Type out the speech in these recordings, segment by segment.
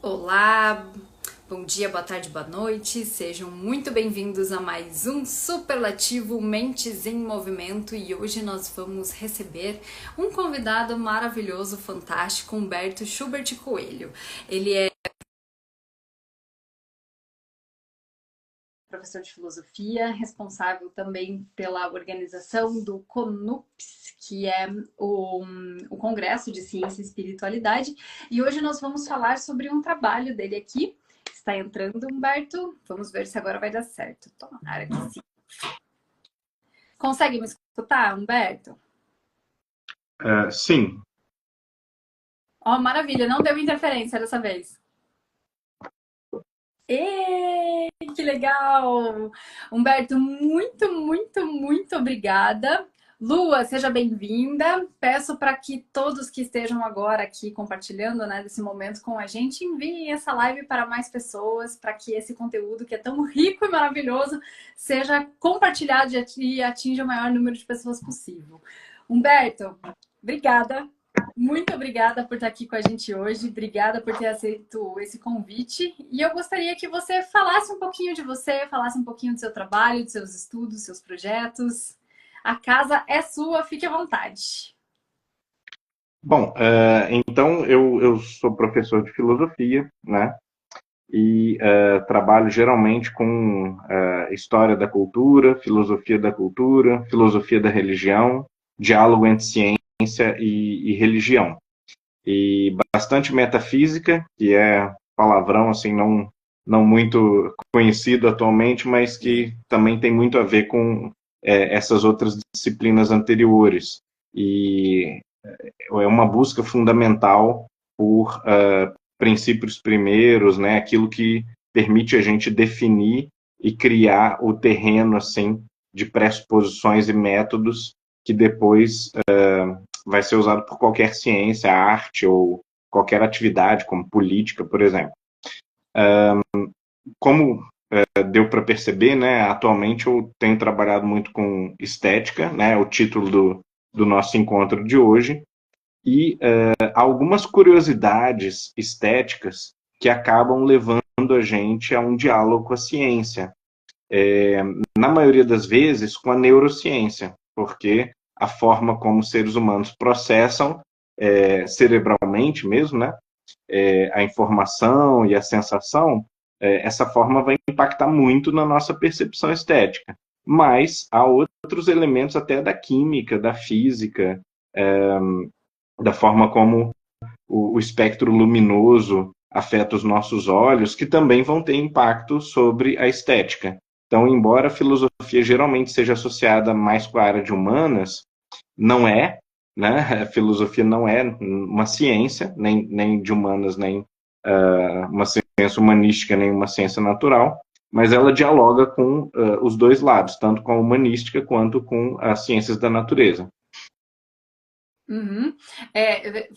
Olá, bom dia, boa tarde, boa noite, sejam muito bem-vindos a mais um Superlativo Mentes em Movimento e hoje nós vamos receber um convidado maravilhoso, fantástico, Humberto Schubert Coelho. Ele é professor de filosofia, responsável também pela organização do CONUPS, que é o Congresso de Ciência e Espiritualidade. E hoje nós vamos falar sobre um trabalho dele aqui. Está entrando, Humberto. Vamos ver se agora vai dar certo. Tomara que sim. Consegue me escutar, Humberto? Sim. Oh, maravilha, não deu interferência dessa vez. Que legal! Humberto, muito obrigada. Lua, seja bem-vinda. Peço para que todos que estejam agora aqui compartilhando, né, desse momento com a gente, enviem essa live para mais pessoas, para que esse conteúdo que é tão rico e maravilhoso seja compartilhado e atinja o maior número de pessoas possível. Humberto, obrigada. Muito obrigada por estar aqui com a gente hoje, obrigada por ter aceito esse convite. E eu gostaria que você falasse um pouquinho de você, falasse um pouquinho do seu trabalho, dos seus estudos, dos seus projetos. A casa é sua, fique à vontade. Bom, então eu sou professor de filosofia, né? E trabalho geralmente com história da cultura, filosofia da religião, diálogo entre ciência e religião. E bastante metafísica, que é palavrão assim não muito conhecido atualmente, mas que também tem muito a ver com essas outras disciplinas anteriores. E é uma busca fundamental por princípios primeiros, né? Aquilo que permite a gente definir e criar o terreno assim de pressuposições e métodos que depois vai ser usado por qualquer ciência, arte ou qualquer atividade, como política, por exemplo. Como deu para perceber, né, atualmente eu tenho trabalhado muito com estética, né, o título do nosso encontro de hoje, e algumas curiosidades estéticas que acabam levando a gente a um diálogo com a ciência. Na maioria das vezes, com a neurociência, porque a forma como os seres humanos processam cerebralmente mesmo, né, a informação e a sensação, essa forma vai impactar muito na nossa percepção estética. Mas há outros elementos até da química, da física, da forma como o espectro luminoso afeta os nossos olhos, que também vão ter impacto sobre a estética. Então, embora a filosofia geralmente seja associada mais com a área de humanas, não é, né? A filosofia não é uma ciência, nem de humanas, nem uma ciência humanística, nem uma ciência natural, mas ela dialoga com os dois lados, tanto com a humanística quanto com as ciências da natureza. Uhum.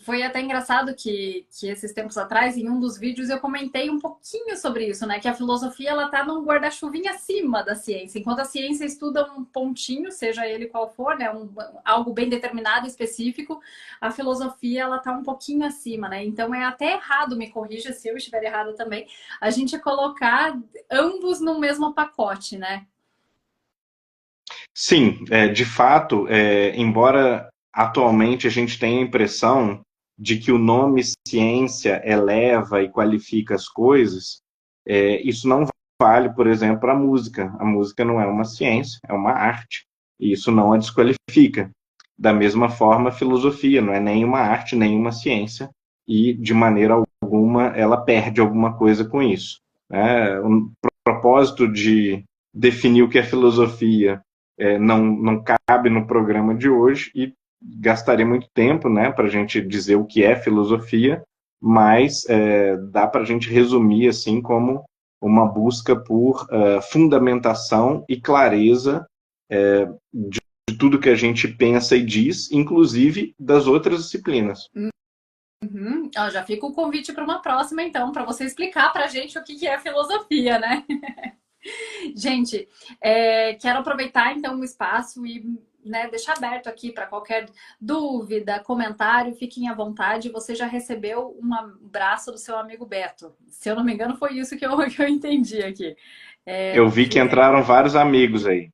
Foi até engraçado que esses tempos atrás, em um dos vídeos, eu comentei um pouquinho sobre isso, né? Que a filosofia ela tá num guarda-chuvinha acima da ciência. Enquanto a ciência estuda um pontinho, seja ele qual for, né? Algo bem determinado, específico, a filosofia ela tá um pouquinho acima, né? Então é até errado, me corrija se eu estiver errado também, a gente colocar ambos no mesmo pacote, né? Sim, de fato, embora atualmente a gente tenha a impressão de que o nome ciência eleva e qualifica as coisas, isso não vale, por exemplo, para a música. A música não é uma ciência, é uma arte, e isso não a desqualifica. Da mesma forma, a filosofia não é nem uma arte, nem uma ciência, e de maneira alguma ela perde alguma coisa com isso, né? O propósito de definir o que é filosofia não cabe no programa de hoje e gastaria muito tempo, né, para a gente dizer o que é filosofia, mas dá para a gente resumir assim como uma busca por fundamentação e clareza de tudo que a gente pensa e diz, inclusive das outras disciplinas. Uhum. Ó, já fica o convite para uma próxima, então, para você explicar para a gente o que é filosofia, né? Gente, quero aproveitar então o espaço e né, deixar aberto aqui para qualquer dúvida, comentário, fiquem à vontade. Você já recebeu um abraço do seu amigo Beto. Se eu não me engano, foi isso que que eu entendi aqui. Eu vi que entraram vários amigos aí.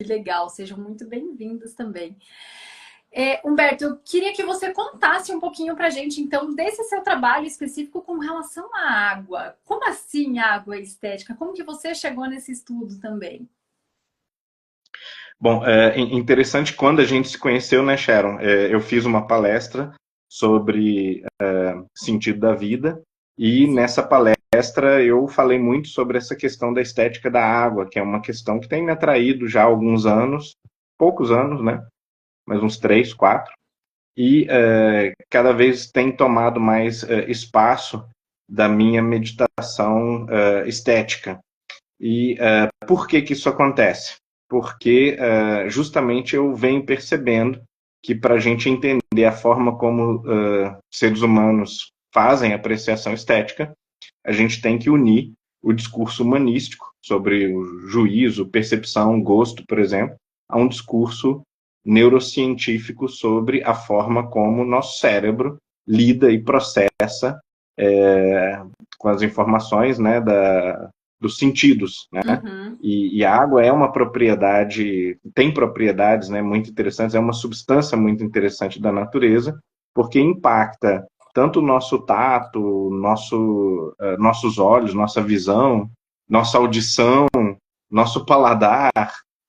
Que legal, sejam muito bem-vindos também. Humberto, eu queria que você contasse um pouquinho para a gente, então, desse seu trabalho específico com relação à água. Como assim água estética? Como que você chegou nesse estudo também? Bom, interessante quando a gente se conheceu, né, Sharon? Eu fiz uma palestra sobre sentido da vida e nessa palestra eu falei muito sobre essa questão da estética da água, que é uma questão que tem me atraído já há alguns anos, poucos anos, né? Mas uns 3, 4, e cada vez tem tomado mais espaço da minha meditação estética. E por que que isso acontece? Porque justamente eu venho percebendo que para a gente entender a forma como seres humanos fazem apreciação estética, a gente tem que unir o discurso humanístico sobre o juízo, percepção, gosto, por exemplo, a um discurso neurocientífico sobre a forma como o nosso cérebro lida e processa com as informações, né, dos sentidos, né? Uhum. E a água é uma propriedade, tem propriedades, né, muito interessantes, é uma substância muito interessante da natureza, porque impacta tanto o nosso tato, nossos olhos, nossa visão, nossa audição, nosso paladar,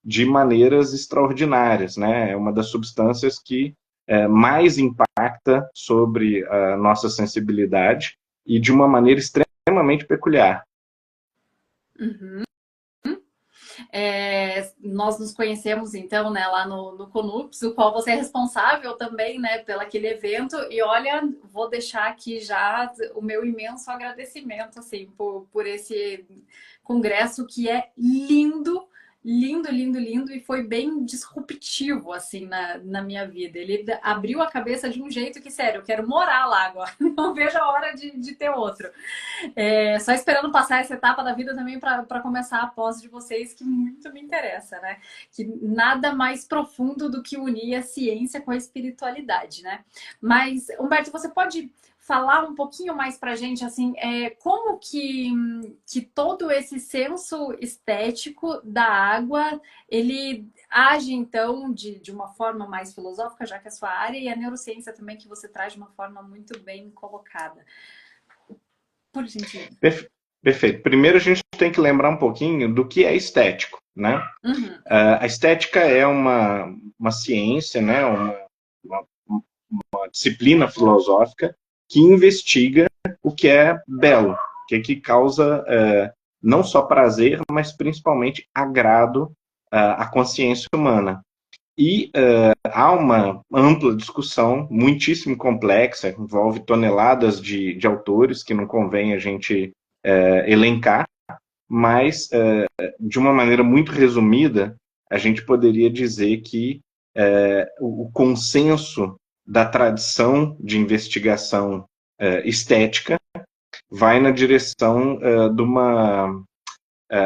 de maneiras extraordinárias, né? É uma das substâncias que mais impacta sobre a nossa sensibilidade e de uma maneira extremamente peculiar. Uhum. Nós nos conhecemos então, né, lá no Conups, o qual você é responsável também, né, pelo aquele evento. E olha, vou deixar aqui já o meu imenso agradecimento, assim, por esse congresso que é lindo, lindo, lindo, lindo, e foi bem disruptivo, assim, na minha vida. Ele abriu a cabeça de um jeito que, sério, eu quero morar lá agora. Não vejo a hora de ter outro. Só esperando passar essa etapa da vida também para começar a pós de vocês, que muito me interessa, né? Que nada mais profundo do que unir a ciência com a espiritualidade, né? Mas, Humberto, você pode falar um pouquinho mais para a gente, assim, como que todo esse senso estético da água, ele age, então, de uma forma mais filosófica, já que é a sua área, e a neurociência também, que você traz de uma forma muito bem colocada. Por gentileza. Perfeito. Primeiro a gente tem que lembrar um pouquinho do que é estético, né? Uhum. A estética é uma ciência, né? Uma disciplina filosófica que investiga o que é belo, que causa não só prazer, mas principalmente agrado à consciência humana. E há uma ampla discussão, muitíssimo complexa, envolve toneladas de autores que não convém a gente elencar, mas de uma maneira muito resumida, a gente poderia dizer que o consenso da tradição de investigação estética vai na direção de uma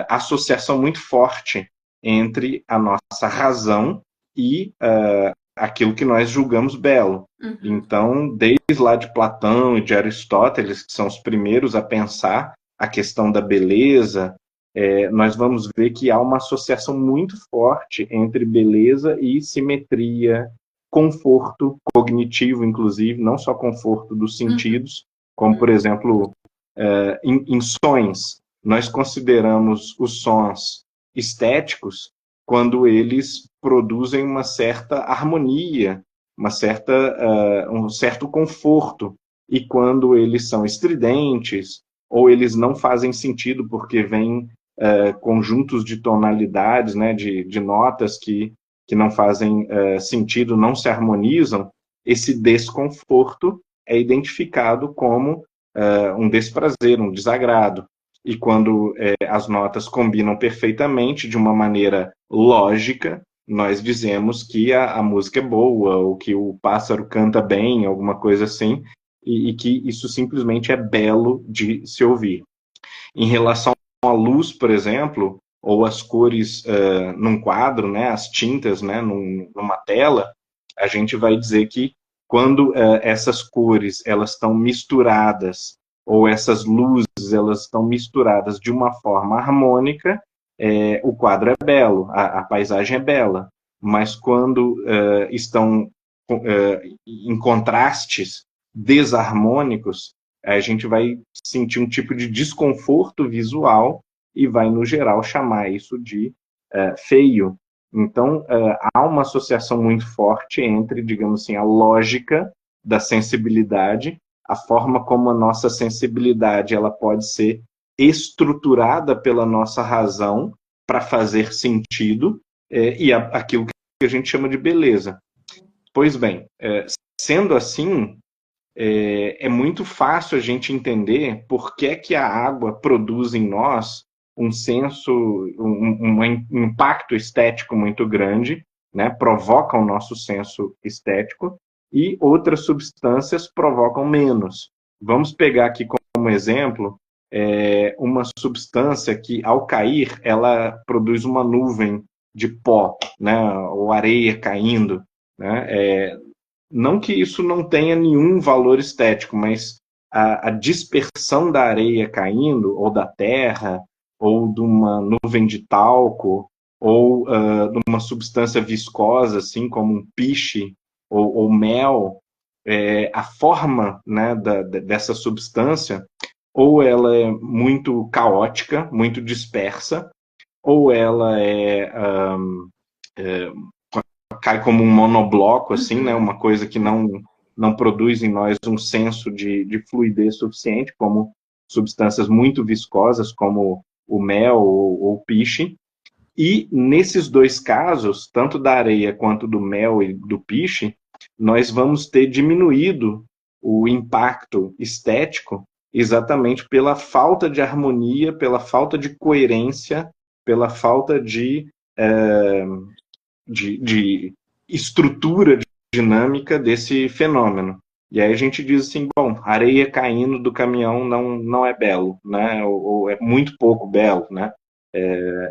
associação muito forte entre a nossa razão e aquilo que nós julgamos belo. Uhum. Então, desde lá de Platão e de Aristóteles, que são os primeiros a pensar a questão da beleza, nós vamos ver que há uma associação muito forte entre beleza e simetria, conforto cognitivo, inclusive, não só conforto dos sentidos, como, por exemplo, em sons. Nós consideramos os sons estéticos quando eles produzem uma certa harmonia, um certo conforto, e quando eles são estridentes, ou eles não fazem sentido porque vêm conjuntos de tonalidades, né, de notas que não fazem sentido, não se harmonizam, esse desconforto é identificado como um desprazer, um desagrado. E quando as notas combinam perfeitamente, de uma maneira lógica, nós dizemos que a música é boa, ou que o pássaro canta bem, alguma coisa assim, e que isso simplesmente é belo de se ouvir. Em relação à luz, por exemplo, ou as cores num quadro, né, as tintas, né, numa tela, a gente vai dizer que quando essas cores elas estão misturadas, ou essas luzes elas estão misturadas de uma forma harmônica, o quadro é belo, a paisagem é bela. Mas quando estão em contrastes desarmônicos, a gente vai sentir um tipo de desconforto visual e vai, no geral, chamar isso de feio. Então, há uma associação muito forte entre, digamos assim, a lógica da sensibilidade, a forma como a nossa sensibilidade ela pode ser estruturada pela nossa razão para fazer sentido, e aquilo que a gente chama de beleza. Pois bem, sendo assim, é muito fácil a gente entender por que que a água produz em nós um senso, um impacto estético muito grande, né? Provoca o nosso senso estético, e outras substâncias provocam menos. Vamos pegar aqui como exemplo uma substância que, ao cair, ela produz uma nuvem de pó, né? Ou areia caindo, né? Não que isso não tenha nenhum valor estético, mas a dispersão da areia caindo, ou da terra, ou de uma nuvem de talco, ou de uma substância viscosa, assim como um piche ou mel, a forma, né, dessa substância, ou ela é muito caótica, muito dispersa, ou ela cai como um monobloco, assim, né? Uma coisa que não produz em nós um senso de fluidez suficiente, como substâncias muito viscosas, como o mel ou o piche. E nesses dois casos, tanto da areia quanto do mel e do piche, nós vamos ter diminuído o impacto estético exatamente pela falta de harmonia, pela falta de coerência, pela falta de estrutura dinâmica desse fenômeno. E aí a gente diz assim, bom, areia caindo do caminhão não é belo, né? Ou é muito pouco belo, né?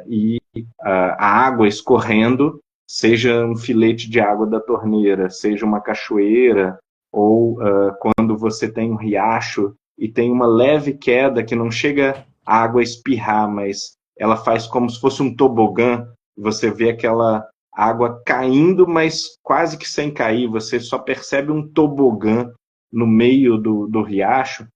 E a água escorrendo, seja um filete de água da torneira, seja uma cachoeira, ou quando você tem um riacho e tem uma leve queda que não chega a água a espirrar, mas ela faz como se fosse um tobogã, você vê aquela água caindo, mas quase que sem cair, você só percebe um tobogã no meio do riacho.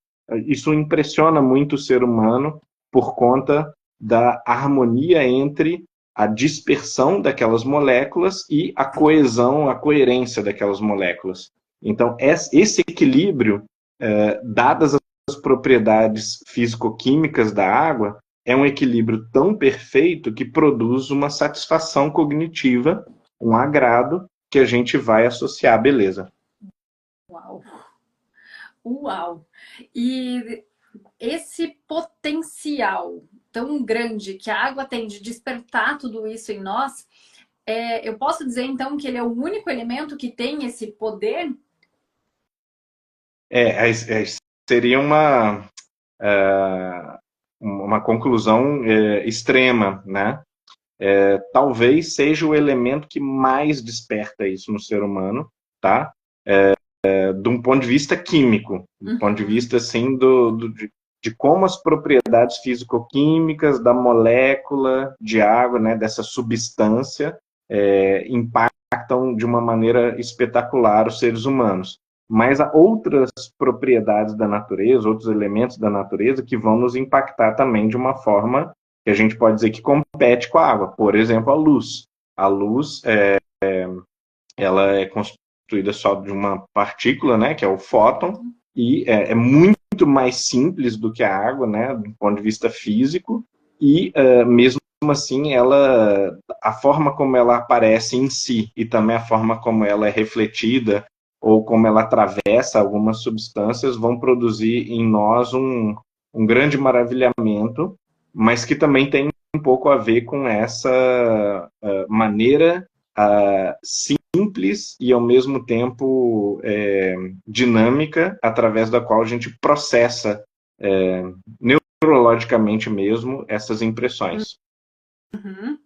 Isso impressiona muito o ser humano por conta da harmonia entre a dispersão daquelas moléculas e a coesão, a coerência daquelas moléculas. Então, esse equilíbrio, dadas as propriedades físico-químicas da água, é um equilíbrio tão perfeito que produz uma satisfação cognitiva, um agrado, que a gente vai associar à beleza. Uau! Uau! E esse potencial tão grande que a água tem de despertar tudo isso em nós, eu posso dizer então que ele é o único elemento que tem esse poder? Seria uma conclusão extrema, né? Talvez seja o elemento que mais desperta isso no ser humano, tá? De um ponto de vista químico, do ponto de vista assim de como as propriedades físico-químicas da molécula de água, né, dessa substância, impactam de uma maneira espetacular os seres humanos. Mas há outras propriedades da natureza, outros elementos da natureza que vão nos impactar também de uma forma que a gente pode dizer que compete com a água. Por exemplo, a luz. A luz, ela é constituída só de uma partícula, né, que é o fóton, e é muito mais simples do que a água, né, do ponto de vista físico, e mesmo assim, a forma como ela aparece em si, e também a forma como ela é refletida, ou como ela atravessa algumas substâncias, vão produzir em nós um grande maravilhamento, mas que também tem um pouco a ver com essa maneira simples e, ao mesmo tempo, dinâmica, através da qual a gente processa neurologicamente mesmo essas impressões. Uhum.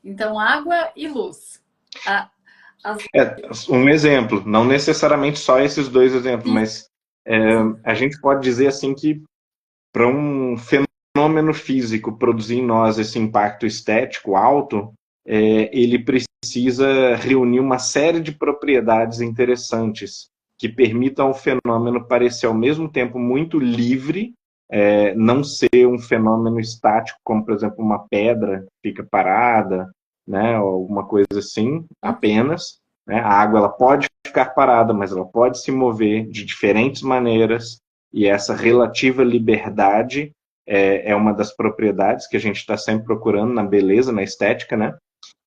Então, água e luz. A- as... Um exemplo, não necessariamente só esses dois exemplos, Sim, mas sim. a gente pode dizer assim que para um fenômeno físico produzir em nós esse impacto estético alto, ele precisa reunir uma série de propriedades interessantes que permitam ao fenômeno parecer ao mesmo tempo muito livre, não ser um fenômeno estático, como por exemplo uma pedra que fica parada, né, ou alguma coisa assim, Uhum. apenas. Né? A água ela pode ficar parada, mas ela pode se mover de diferentes maneiras, e essa relativa liberdade é uma das propriedades que a gente está sempre procurando na beleza, na estética, né?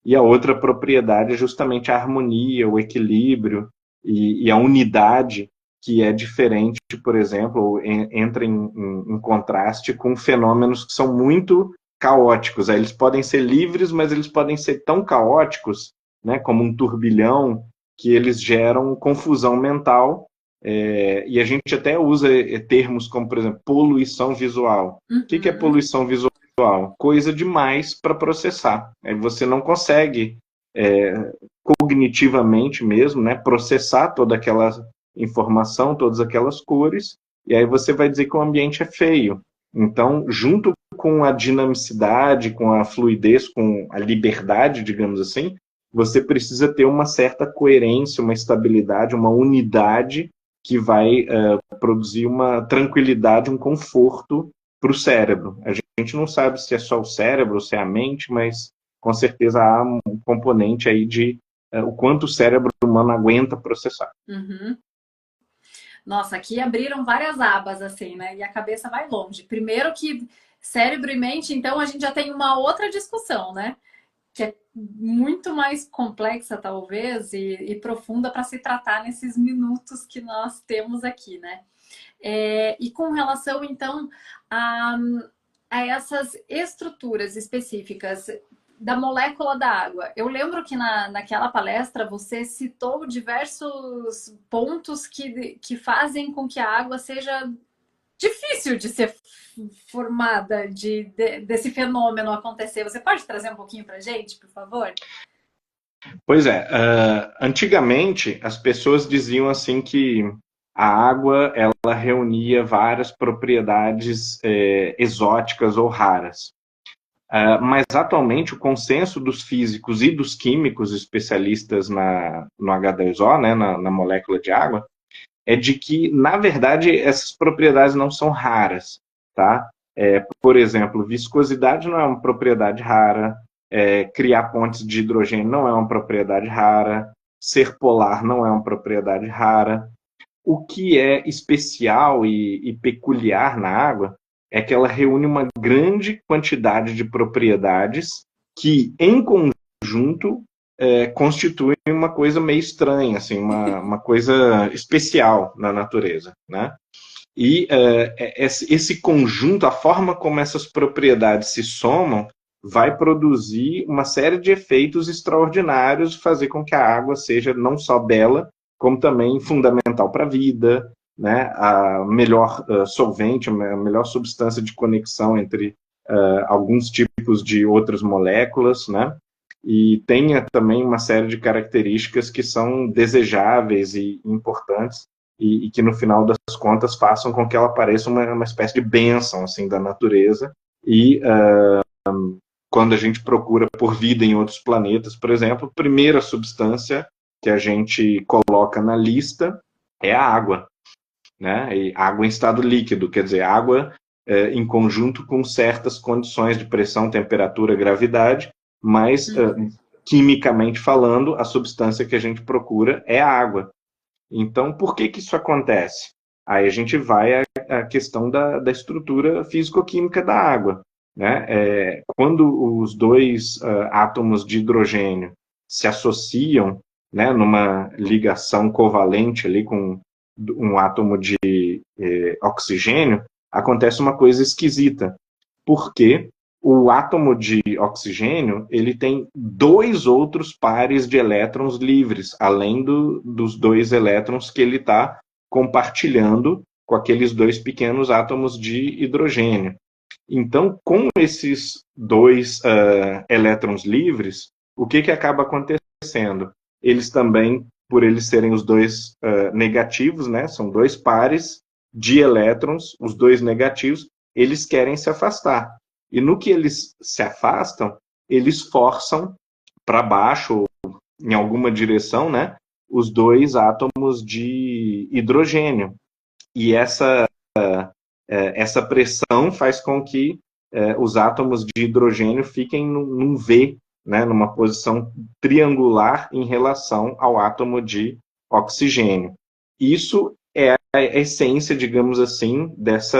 E a outra propriedade é justamente a harmonia, o equilíbrio e a unidade, que é diferente, por exemplo, entra em contraste com fenômenos que são muito caóticos. Eles podem ser livres, mas eles podem ser tão caóticos, né, como um turbilhão, que eles geram confusão mental. E a gente até usa termos como, por exemplo, poluição visual. O que é Uhum. poluição visual? Coisa demais para processar. Aí você não consegue, cognitivamente mesmo, né, processar toda aquela informação, todas aquelas cores, e aí você vai dizer que o ambiente é feio. Então, junto com a dinamicidade, com a fluidez, com a liberdade, digamos assim, você precisa ter uma certa coerência, uma estabilidade, uma unidade que vai produzir uma tranquilidade, um conforto para o cérebro. A gente não sabe se é só o cérebro, se é a mente, mas com certeza há um componente aí de o quanto o cérebro humano aguenta processar. Uhum. Nossa, aqui abriram várias abas, assim, né? E a cabeça vai longe. Primeiro que cérebro e mente, então a gente já tem uma outra discussão, né? Que é muito mais complexa, talvez, e profunda para se tratar nesses minutos que nós temos aqui, né? E com relação, então, a, a essas estruturas específicas da molécula da água. Eu lembro que naquela palestra você citou diversos pontos que fazem com que a água seja difícil de ser formada, desse fenômeno acontecer. Você pode trazer um pouquinho para gente, por favor? Pois é, antigamente as pessoas diziam assim que a água ela reunia várias propriedades exóticas ou raras. Mas atualmente o consenso dos físicos e dos químicos especialistas no H2O, né, na molécula de água, é de que, na verdade, essas propriedades não são raras, tá? Por exemplo, viscosidade não é uma propriedade rara, criar pontes de hidrogênio não é uma propriedade rara, ser polar não é uma propriedade rara. O que é especial e peculiar na água é que ela reúne uma grande quantidade de propriedades que, em conjunto, constituem uma coisa meio estranha, assim, uma coisa especial na natureza, né? E esse conjunto, a forma como essas propriedades se somam, vai produzir uma série de efeitos extraordinários, fazer com que a água seja não só bela, como também fundamental para a vida, né? A melhor solvente, a melhor substância de conexão entre alguns tipos de outras moléculas, né? E tenha também uma série de características que são desejáveis e importantes e que no final das contas façam com que ela pareça uma espécie de bênção assim da natureza. E quando a gente procura por vida em outros planetas, por exemplo, a primeira substância que a gente coloca na lista é a água, né? E água em estado líquido, quer dizer, água em conjunto com certas condições de pressão, temperatura, gravidade, mas Uhum. quimicamente falando, a substância que a gente procura é a água. Então, por que isso acontece? Aí a gente vai à questão da estrutura físico-química da água. Né? Quando os dois átomos de hidrogênio se associam, né, numa ligação covalente ali com um átomo de oxigênio, acontece uma coisa esquisita, porque o átomo de oxigênio ele tem dois outros pares de elétrons livres, além dos dois elétrons que ele está compartilhando com aqueles dois pequenos átomos de hidrogênio. Então, com esses dois elétrons livres, o que acaba acontecendo? Eles também, por eles serem os dois negativos, né, são dois pares de elétrons, os dois negativos, eles querem se afastar. E no que eles se afastam, eles forçam para baixo, ou em alguma direção, né, os dois átomos de hidrogênio. E essa pressão faz com que os átomos de hidrogênio fiquem num V, né, numa posição triangular em relação ao átomo de oxigênio. Isso é a essência, digamos assim, desse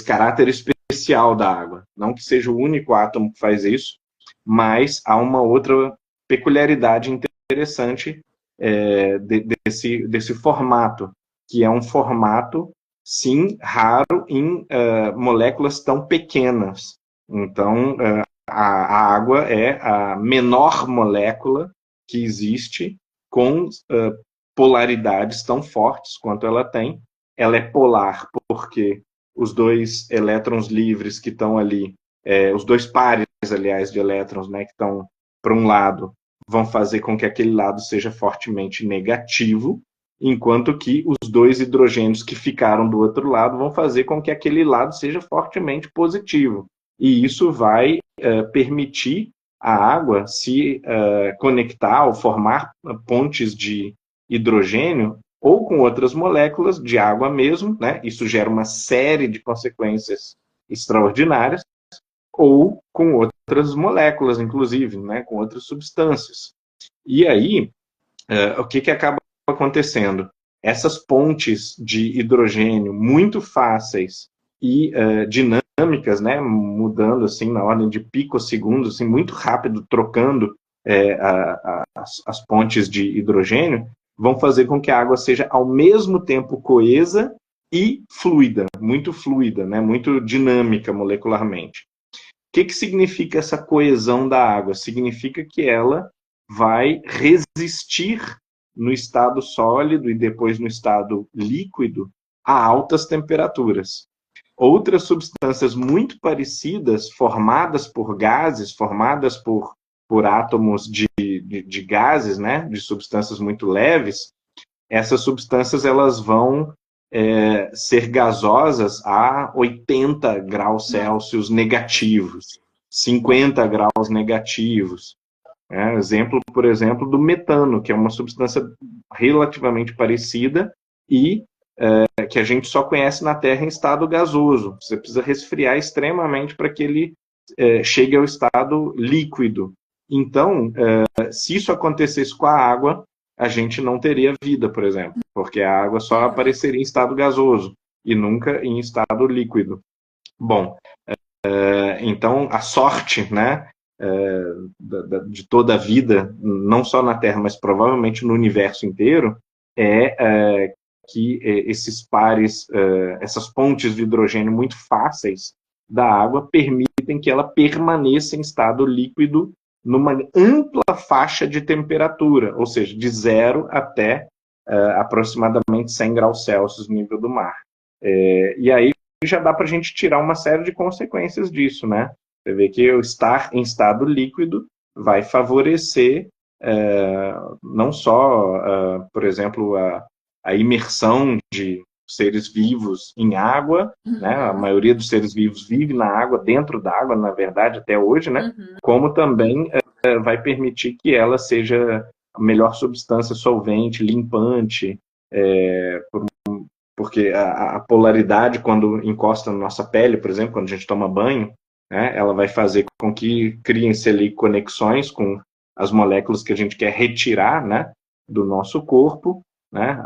caráter especial da água. Não que seja o único átomo que faz isso, mas há uma outra peculiaridade interessante desse formato, que é um formato, sim, raro em moléculas tão pequenas. Então, a água é a menor molécula que existe com polaridades tão fortes quanto ela tem. Ela é polar porque os dois elétrons livres que estão ali, os dois pares, aliás, de elétrons, né, que estão para um lado, vão fazer com que aquele lado seja fortemente negativo, enquanto que os dois hidrogênios que ficaram do outro lado vão fazer com que aquele lado seja fortemente positivo. E isso vai permitir a água se conectar ou formar pontes de hidrogênio ou com outras moléculas de água mesmo, né? Isso gera uma série de consequências extraordinárias, ou com outras moléculas, inclusive, né? Com outras substâncias. E aí, o que acaba acontecendo? Essas pontes de hidrogênio muito fáceis e dinâmicas, né, mudando assim na ordem de picosegundos, assim, muito rápido, trocando as pontes de hidrogênio, vão fazer com que a água seja ao mesmo tempo coesa e fluida, né, muito dinâmica molecularmente. O que significa essa coesão da água? Significa que ela vai resistir no estado sólido e depois no estado líquido a altas temperaturas. Outras substâncias muito parecidas, formadas por gases, formadas por átomos de gases, né, de substâncias muito leves, essas substâncias elas vão ser gasosas a 80 graus Celsius negativos, 50 graus negativos. Exemplo, por exemplo, do metano, que é uma substância relativamente parecida e que a gente só conhece na Terra em estado gasoso. Você precisa resfriar extremamente para que ele chegue ao estado líquido. Então, se isso acontecesse com a água, a gente não teria vida, por exemplo, porque a água só apareceria em estado gasoso e nunca em estado líquido. Bom, então a sorte, né, de toda a vida, não só na Terra, mas provavelmente no universo inteiro, que esses pares, essas pontes de hidrogênio muito fáceis da água permitem que ela permaneça em estado líquido numa ampla faixa de temperatura, ou seja, de 0 até aproximadamente 100 graus Celsius no nível do mar. E aí já dá para a gente tirar uma série de consequências disso, né? Você vê que eu estar em estado líquido vai favorecer não só, por exemplo, a imersão de seres vivos em água, né? A maioria dos seres vivos vive na água, dentro da água, na verdade, até hoje, né? Como também vai permitir que ela seja a melhor substância solvente, limpante, porque a polaridade, quando encosta na nossa pele, por exemplo, quando a gente toma banho, né, ela vai fazer com que criem-se ali conexões com as moléculas que a gente quer retirar, né, do nosso corpo, né,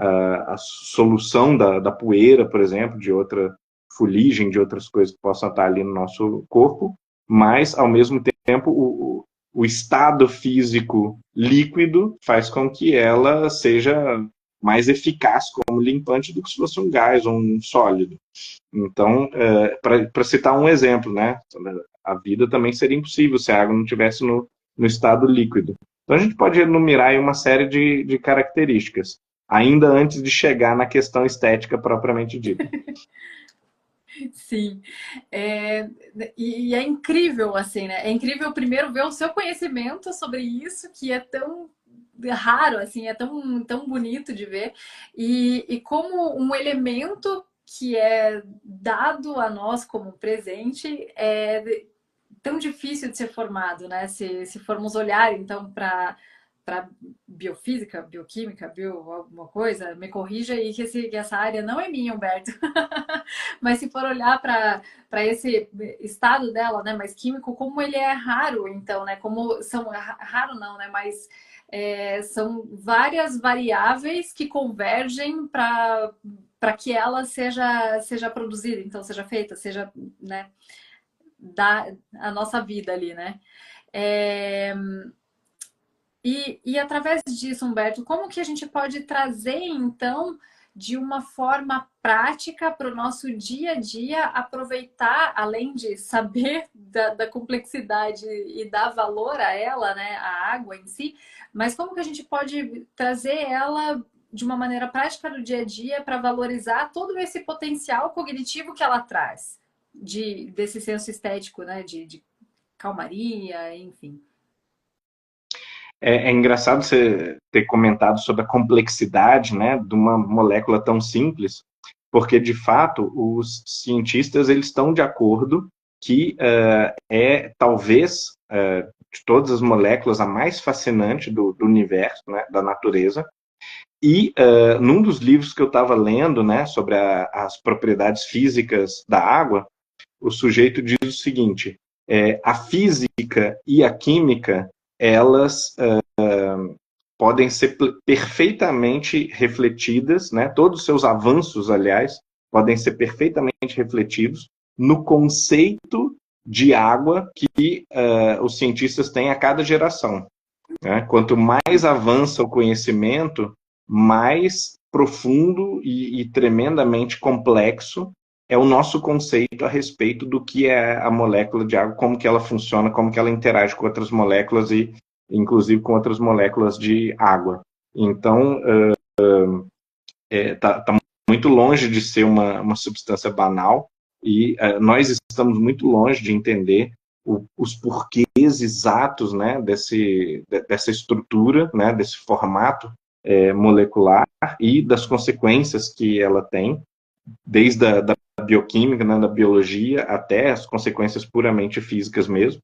a solução da poeira, por exemplo, de outra fuligem, de outras coisas que possam estar ali no nosso corpo, mas, ao mesmo tempo, o estado físico líquido faz com que ela seja mais eficaz como limpante do que se fosse um gás ou um sólido. Então, para citar um exemplo, né, a vida também seria impossível se a água não estivesse no estado líquido. Então, a gente pode enumerar aí uma série de características, ainda antes de chegar na questão estética propriamente dita. Sim. É, e é incrível, assim, né? É incrível primeiro ver o seu conhecimento sobre isso, que é tão raro, assim, é tão bonito de ver. E como um elemento que é dado a nós como um presente é tão difícil de ser formado, né? Se formos olhar, então, para biofísica, bioquímica, alguma coisa, me corrija aí que essa área não é minha, Humberto. Mas se for olhar para esse estado dela, né, mais químico, como ele é raro, então, né, como são raro não, né, mas são várias variáveis que convergem para que ela seja produzida, então seja feita, seja, né, da a nossa vida ali, né? É, e através disso, Humberto, como que a gente pode trazer, então, de uma forma prática para o nosso dia a dia, aproveitar, além de saber da complexidade e dar valor a ela, né, a água em si, mas como que a gente pode trazer ela de uma maneira prática no dia a dia para valorizar todo esse potencial cognitivo que ela traz, desse senso estético, né, de calmaria, enfim. É engraçado você ter comentado sobre a complexidade, né, de uma molécula tão simples, porque, de fato, os cientistas eles estão de acordo que talvez, de todas as moléculas, a mais fascinante do universo, né, da natureza. E num dos livros que eu estava lendo, né, sobre as propriedades físicas da água, o sujeito diz o seguinte: a física e a química, elas podem ser perfeitamente refletidas, né? Todos os seus avanços, aliás, podem ser perfeitamente refletidos no conceito de água que os cientistas têm a cada geração. Né? Quanto mais avança o conhecimento, mais profundo e tremendamente complexo é o nosso conceito a respeito do que é a molécula de água, como que ela funciona, como que ela interage com outras moléculas e, inclusive, com outras moléculas de água. Então, tá muito longe de ser uma substância banal e nós estamos muito longe de entender os porquês exatos, né, dessa estrutura, né, desse formato molecular e das consequências que ela tem, desde da bioquímica, né, da biologia, até as consequências puramente físicas mesmo.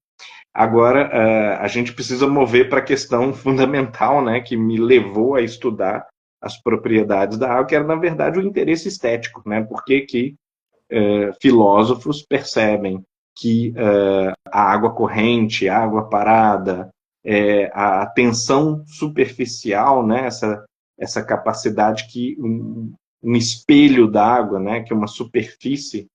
Agora, a gente precisa mover para a questão fundamental, né, que me levou a estudar as propriedades da água, que era, na verdade, o interesse estético, né? Por que filósofos percebem que a água corrente, a água parada, a tensão superficial, né? Essa capacidade que um espelho d'água, né? Que uma superfície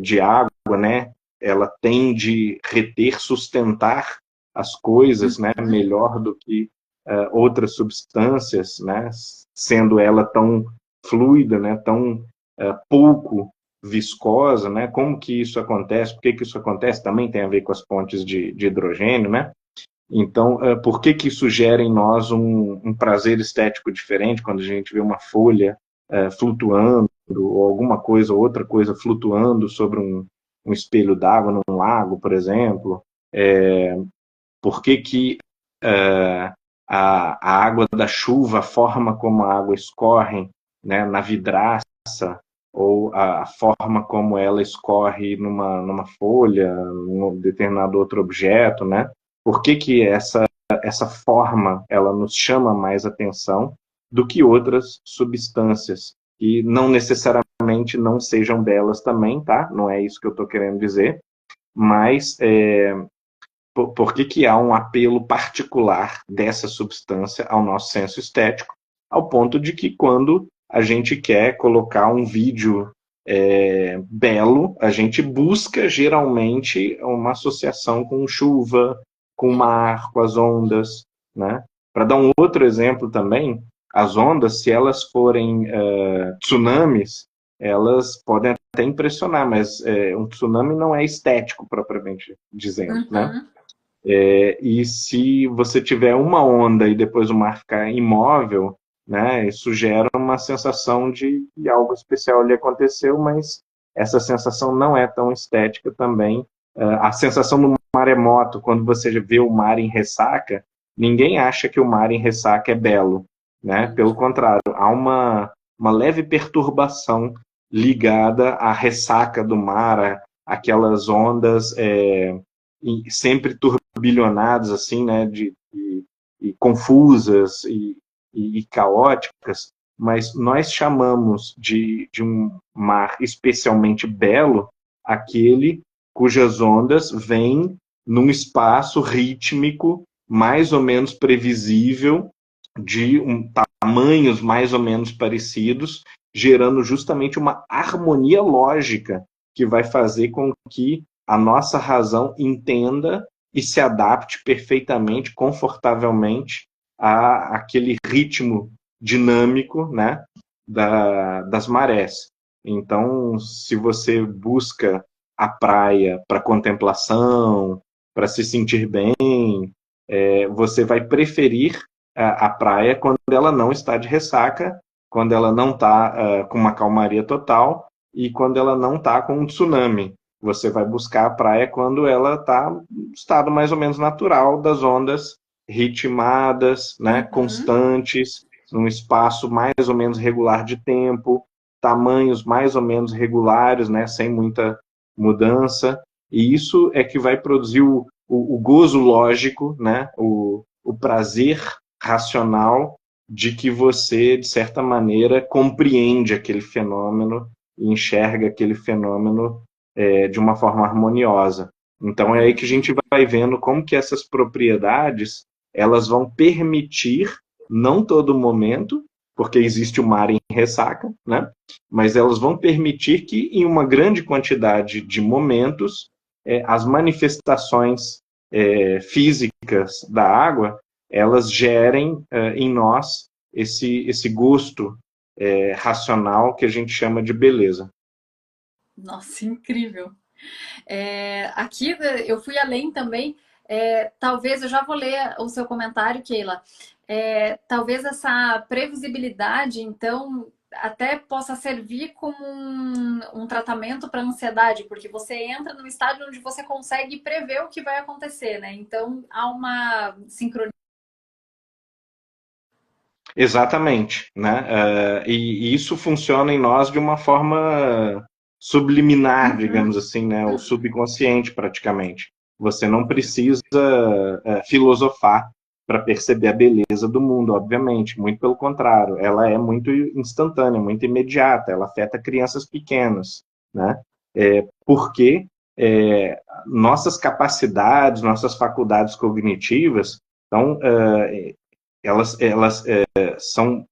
de água, né? Ela tem de reter, sustentar as coisas, né? Melhor do que outras substâncias, né? Sendo ela tão fluida, né? Tão pouco viscosa, né? Como que isso acontece? Por que que isso acontece? Também tem a ver com as pontes de hidrogênio, né? Então, por que que isso gera em nós um prazer estético diferente quando a gente vê uma folha flutuando, ou alguma coisa, ou outra coisa flutuando sobre um espelho d'água num lago, por exemplo? Por que que a água da chuva, a forma como a água escorre, né, na vidraça, ou a forma como ela escorre numa folha, num determinado outro objeto, né? Por que que essa forma ela nos chama mais atenção do que outras substâncias que não necessariamente não sejam belas também, tá? Não é isso que eu estou querendo dizer, mas por que que há um apelo particular dessa substância ao nosso senso estético, ao ponto de que quando a gente quer colocar um vídeo belo, a gente busca geralmente uma associação com chuva, com o mar, com as ondas, né? Para dar um outro exemplo também, as ondas, se elas forem tsunamis, elas podem até impressionar, mas um tsunami não é estético propriamente dizendo, né? Uhum. E se você tiver uma onda e depois o mar ficar imóvel, né, isso gera uma sensação de que algo especial ali aconteceu, mas essa sensação não é tão estética também. A sensação do maremoto, quando você vê o mar em ressaca, ninguém acha que o mar em ressaca é belo, né? Pelo contrário, há uma leve perturbação ligada à ressaca do mar, aquelas ondas sempre turbilhonadas, assim, né? E confusas e caóticas, mas nós chamamos de um mar especialmente belo aquele cujas ondas vêm num espaço rítmico mais ou menos previsível, de tamanhos mais ou menos parecidos, gerando justamente uma harmonia lógica que vai fazer com que a nossa razão entenda e se adapte perfeitamente, confortavelmente àquele ritmo dinâmico, né, das marés. Então, se você busca a praia para contemplação, para se sentir bem, você vai preferir a praia quando ela não está de ressaca, quando ela não está com uma calmaria total e quando ela não está com um tsunami. Você vai buscar a praia quando ela está no estado mais ou menos natural das ondas ritmadas, né, constantes, num espaço mais ou menos regular de tempo, tamanhos mais ou menos regulares, né, sem muita mudança. E isso é que vai produzir o gozo lógico, né, o prazer racional de que você, de certa maneira, compreende aquele fenômeno e enxerga aquele fenômeno de uma forma harmoniosa. Então é aí que a gente vai vendo como que essas propriedades elas vão permitir, não todo momento, porque existe o mar em ressaca, né? Mas elas vão permitir que, em uma grande quantidade de momentos, as manifestações físicas da água, elas gerem em nós esse gosto racional que a gente chama de beleza. Nossa, incrível. Aqui eu fui além também. Talvez eu já vou ler o seu comentário, Keila. Talvez essa previsibilidade, então, até possa servir como um tratamento para ansiedade, porque você entra num estágio onde você consegue prever o que vai acontecer, né? Então há uma sincronia. Exatamente, né? E isso funciona em nós de uma forma subliminar, digamos assim, né? O subconsciente, praticamente. Você não precisa filosofar para perceber a beleza do mundo, obviamente. Muito pelo contrário, ela é muito instantânea, muito imediata. Ela afeta crianças pequenas, né? Porque nossas capacidades, nossas faculdades cognitivas, então, elas são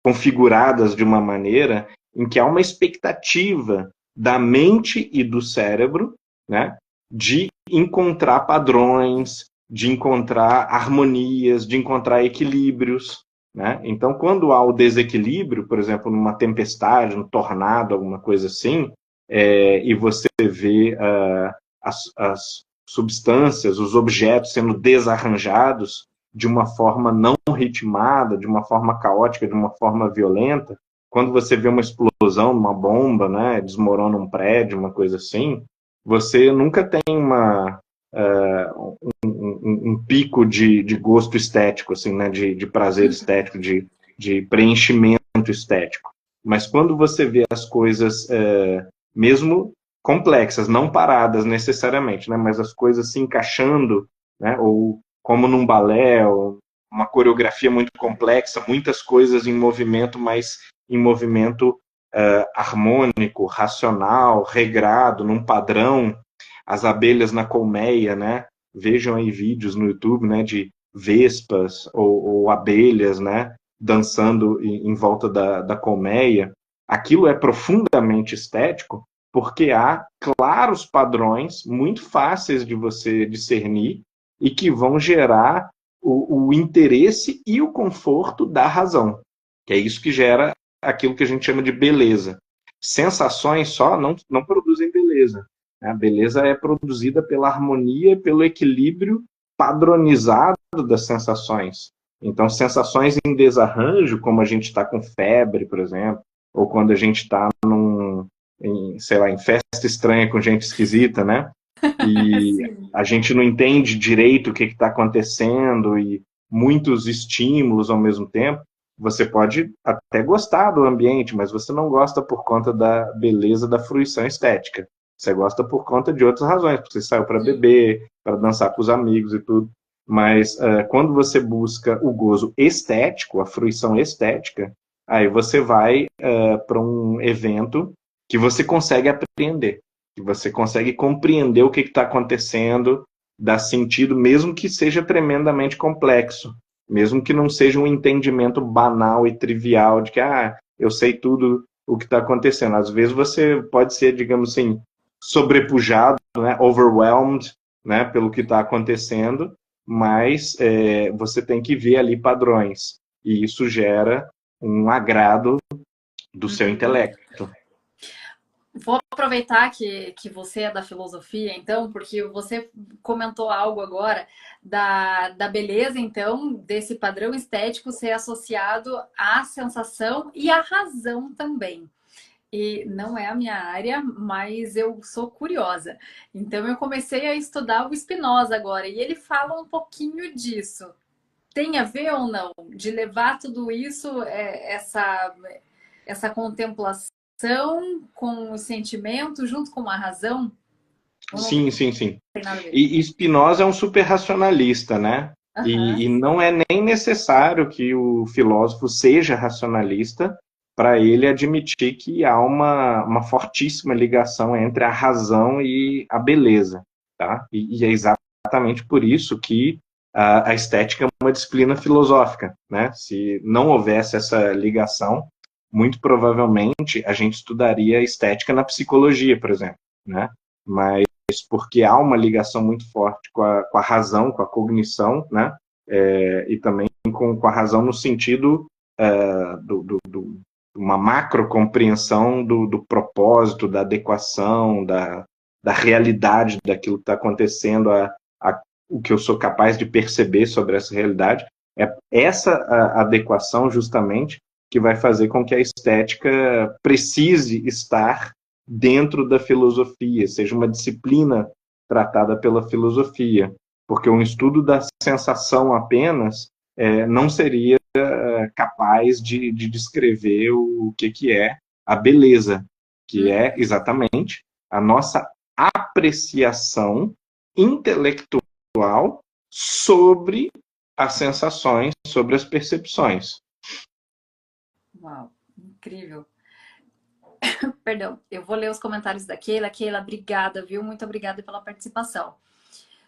configuradas de uma maneira em que há uma expectativa da mente e do cérebro, né, de encontrar padrões, de encontrar harmonias, de encontrar equilíbrios. Né? Então, quando há o desequilíbrio, por exemplo, numa tempestade, num tornado, alguma coisa assim, e você vê as substâncias, os objetos sendo desarranjados de uma forma não ritmada, de uma forma caótica, de uma forma violenta, quando você vê uma explosão, uma bomba, né, desmorona um prédio, uma coisa assim, você nunca tem um pico de gosto estético, assim, né, de prazer estético, de preenchimento estético. Mas quando você vê as coisas, mesmo complexas, não paradas necessariamente, né, mas as coisas se encaixando, né, ou como num balé, ou uma coreografia muito complexa, muitas coisas em movimento, mas em movimento harmônico, racional, regrado, num padrão, as abelhas na colmeia, né? Vejam aí vídeos no YouTube, né, de vespas ou abelhas, né, dançando em volta da colmeia. Aquilo é profundamente estético porque há claros padrões muito fáceis de você discernir e que vão gerar o interesse e o conforto da razão, que é isso que gera aquilo que a gente chama de beleza. Sensações só não produzem beleza. A beleza é produzida pela harmonia, pelo equilíbrio padronizado das sensações. Então, sensações em desarranjo, como a gente está com febre, por exemplo, ou quando a gente está sei lá, em festa estranha com gente esquisita, né? E Sim. a gente não entende direito o que está acontecendo e muitos estímulos ao mesmo tempo. Você pode até gostar do ambiente, mas você não gosta por conta da beleza da fruição estética. Você gosta por conta de outras razões, porque você saiu para beber, para dançar com os amigos e tudo. Mas quando você busca o gozo estético, a fruição estética, aí você vai para um evento que você consegue apreender, que você consegue compreender o que está acontecendo, dá sentido, mesmo que seja tremendamente complexo, mesmo que não seja um entendimento banal e trivial de que, eu sei tudo o que está acontecendo. Às vezes você pode ser, digamos assim, sobrepujado, né, overwhelmed, né, pelo que está acontecendo, mas você tem que ver ali padrões, e isso gera um agrado do seu Uhum. intelecto. Vou aproveitar que você é da filosofia, então, porque você comentou algo agora da beleza, então, desse padrão estético ser associado à sensação e à razão também. E não é a minha área, mas eu sou curiosa. Então, eu comecei a estudar o Spinoza agora, e ele fala um pouquinho disso. Tem a ver ou não? De levar tudo isso, essa contemplação com o sentimento junto com a razão? Ou não Sim, sim, sim. tem nada a ver? E Spinoza é um super racionalista, né? Aham. E não é nem necessário que o filósofo seja racionalista para ele admitir que há uma fortíssima ligação entre a razão e a beleza, tá? E é exatamente por isso que a estética é uma disciplina filosófica, né? Se não houvesse essa ligação, muito provavelmente a gente estudaria estética na psicologia, por exemplo, né? Mas porque há uma ligação muito forte com a razão, com a cognição, né? E também com a razão no sentido uma macro compreensão do propósito, da adequação, da realidade daquilo que está acontecendo, o que eu sou capaz de perceber sobre essa realidade. É essa adequação, justamente, que vai fazer com que a estética precise estar dentro da filosofia, seja uma disciplina tratada pela filosofia, porque um estudo da sensação apenas não seria capaz de descrever o que é a beleza, que é Uhum. exatamente a nossa apreciação intelectual sobre as sensações, sobre as percepções. Uau, incrível. Perdão, eu vou ler os comentários da Keila. Keila, obrigada, viu? Muito obrigada pela participação.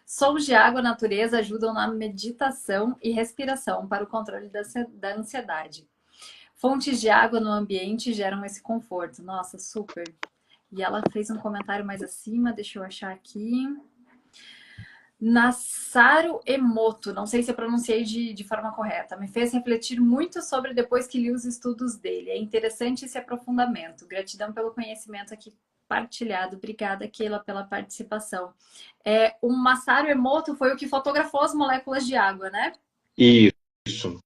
Sons de água, natureza ajudam na meditação e respiração para o controle da ansiedade. Fontes de água no ambiente geram esse conforto. Nossa, super. E ela fez um comentário mais acima, deixa eu achar aqui. Nasaru Emoto, não sei se eu pronunciei de forma correta, me fez refletir muito sobre depois que li os estudos dele. É interessante esse aprofundamento. Gratidão pelo conhecimento aqui partilhado. Obrigada, Keila, pela participação. O Masaru Emoto foi o que fotografou as moléculas de água, né? Isso.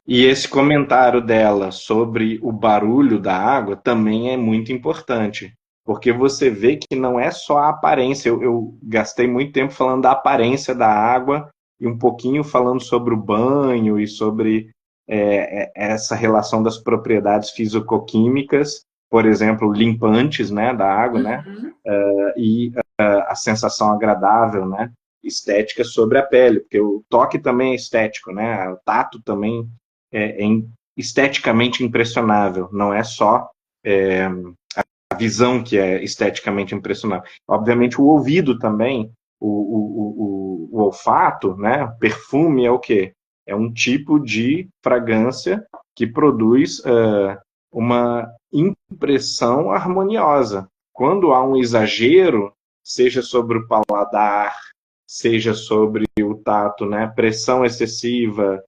E esse comentário dela sobre o barulho da água também é muito importante, porque você vê que não é só a aparência. Eu gastei muito tempo falando da aparência da água e um pouquinho falando sobre o banho e sobre essa relação das propriedades fisicoquímicas, por exemplo, limpantes, né, da água, né, Uhum. e a sensação agradável, né, estética sobre a pele, porque o toque também é estético, né, o tato também é esteticamente impressionável, não é só a visão que é esteticamente impressionável. Obviamente o ouvido também, o olfato, né, o perfume é o quê? É um tipo de fragrância que produz uma impressão harmoniosa. Quando há um exagero, seja sobre o paladar, seja sobre o tato, né, pressão excessiva,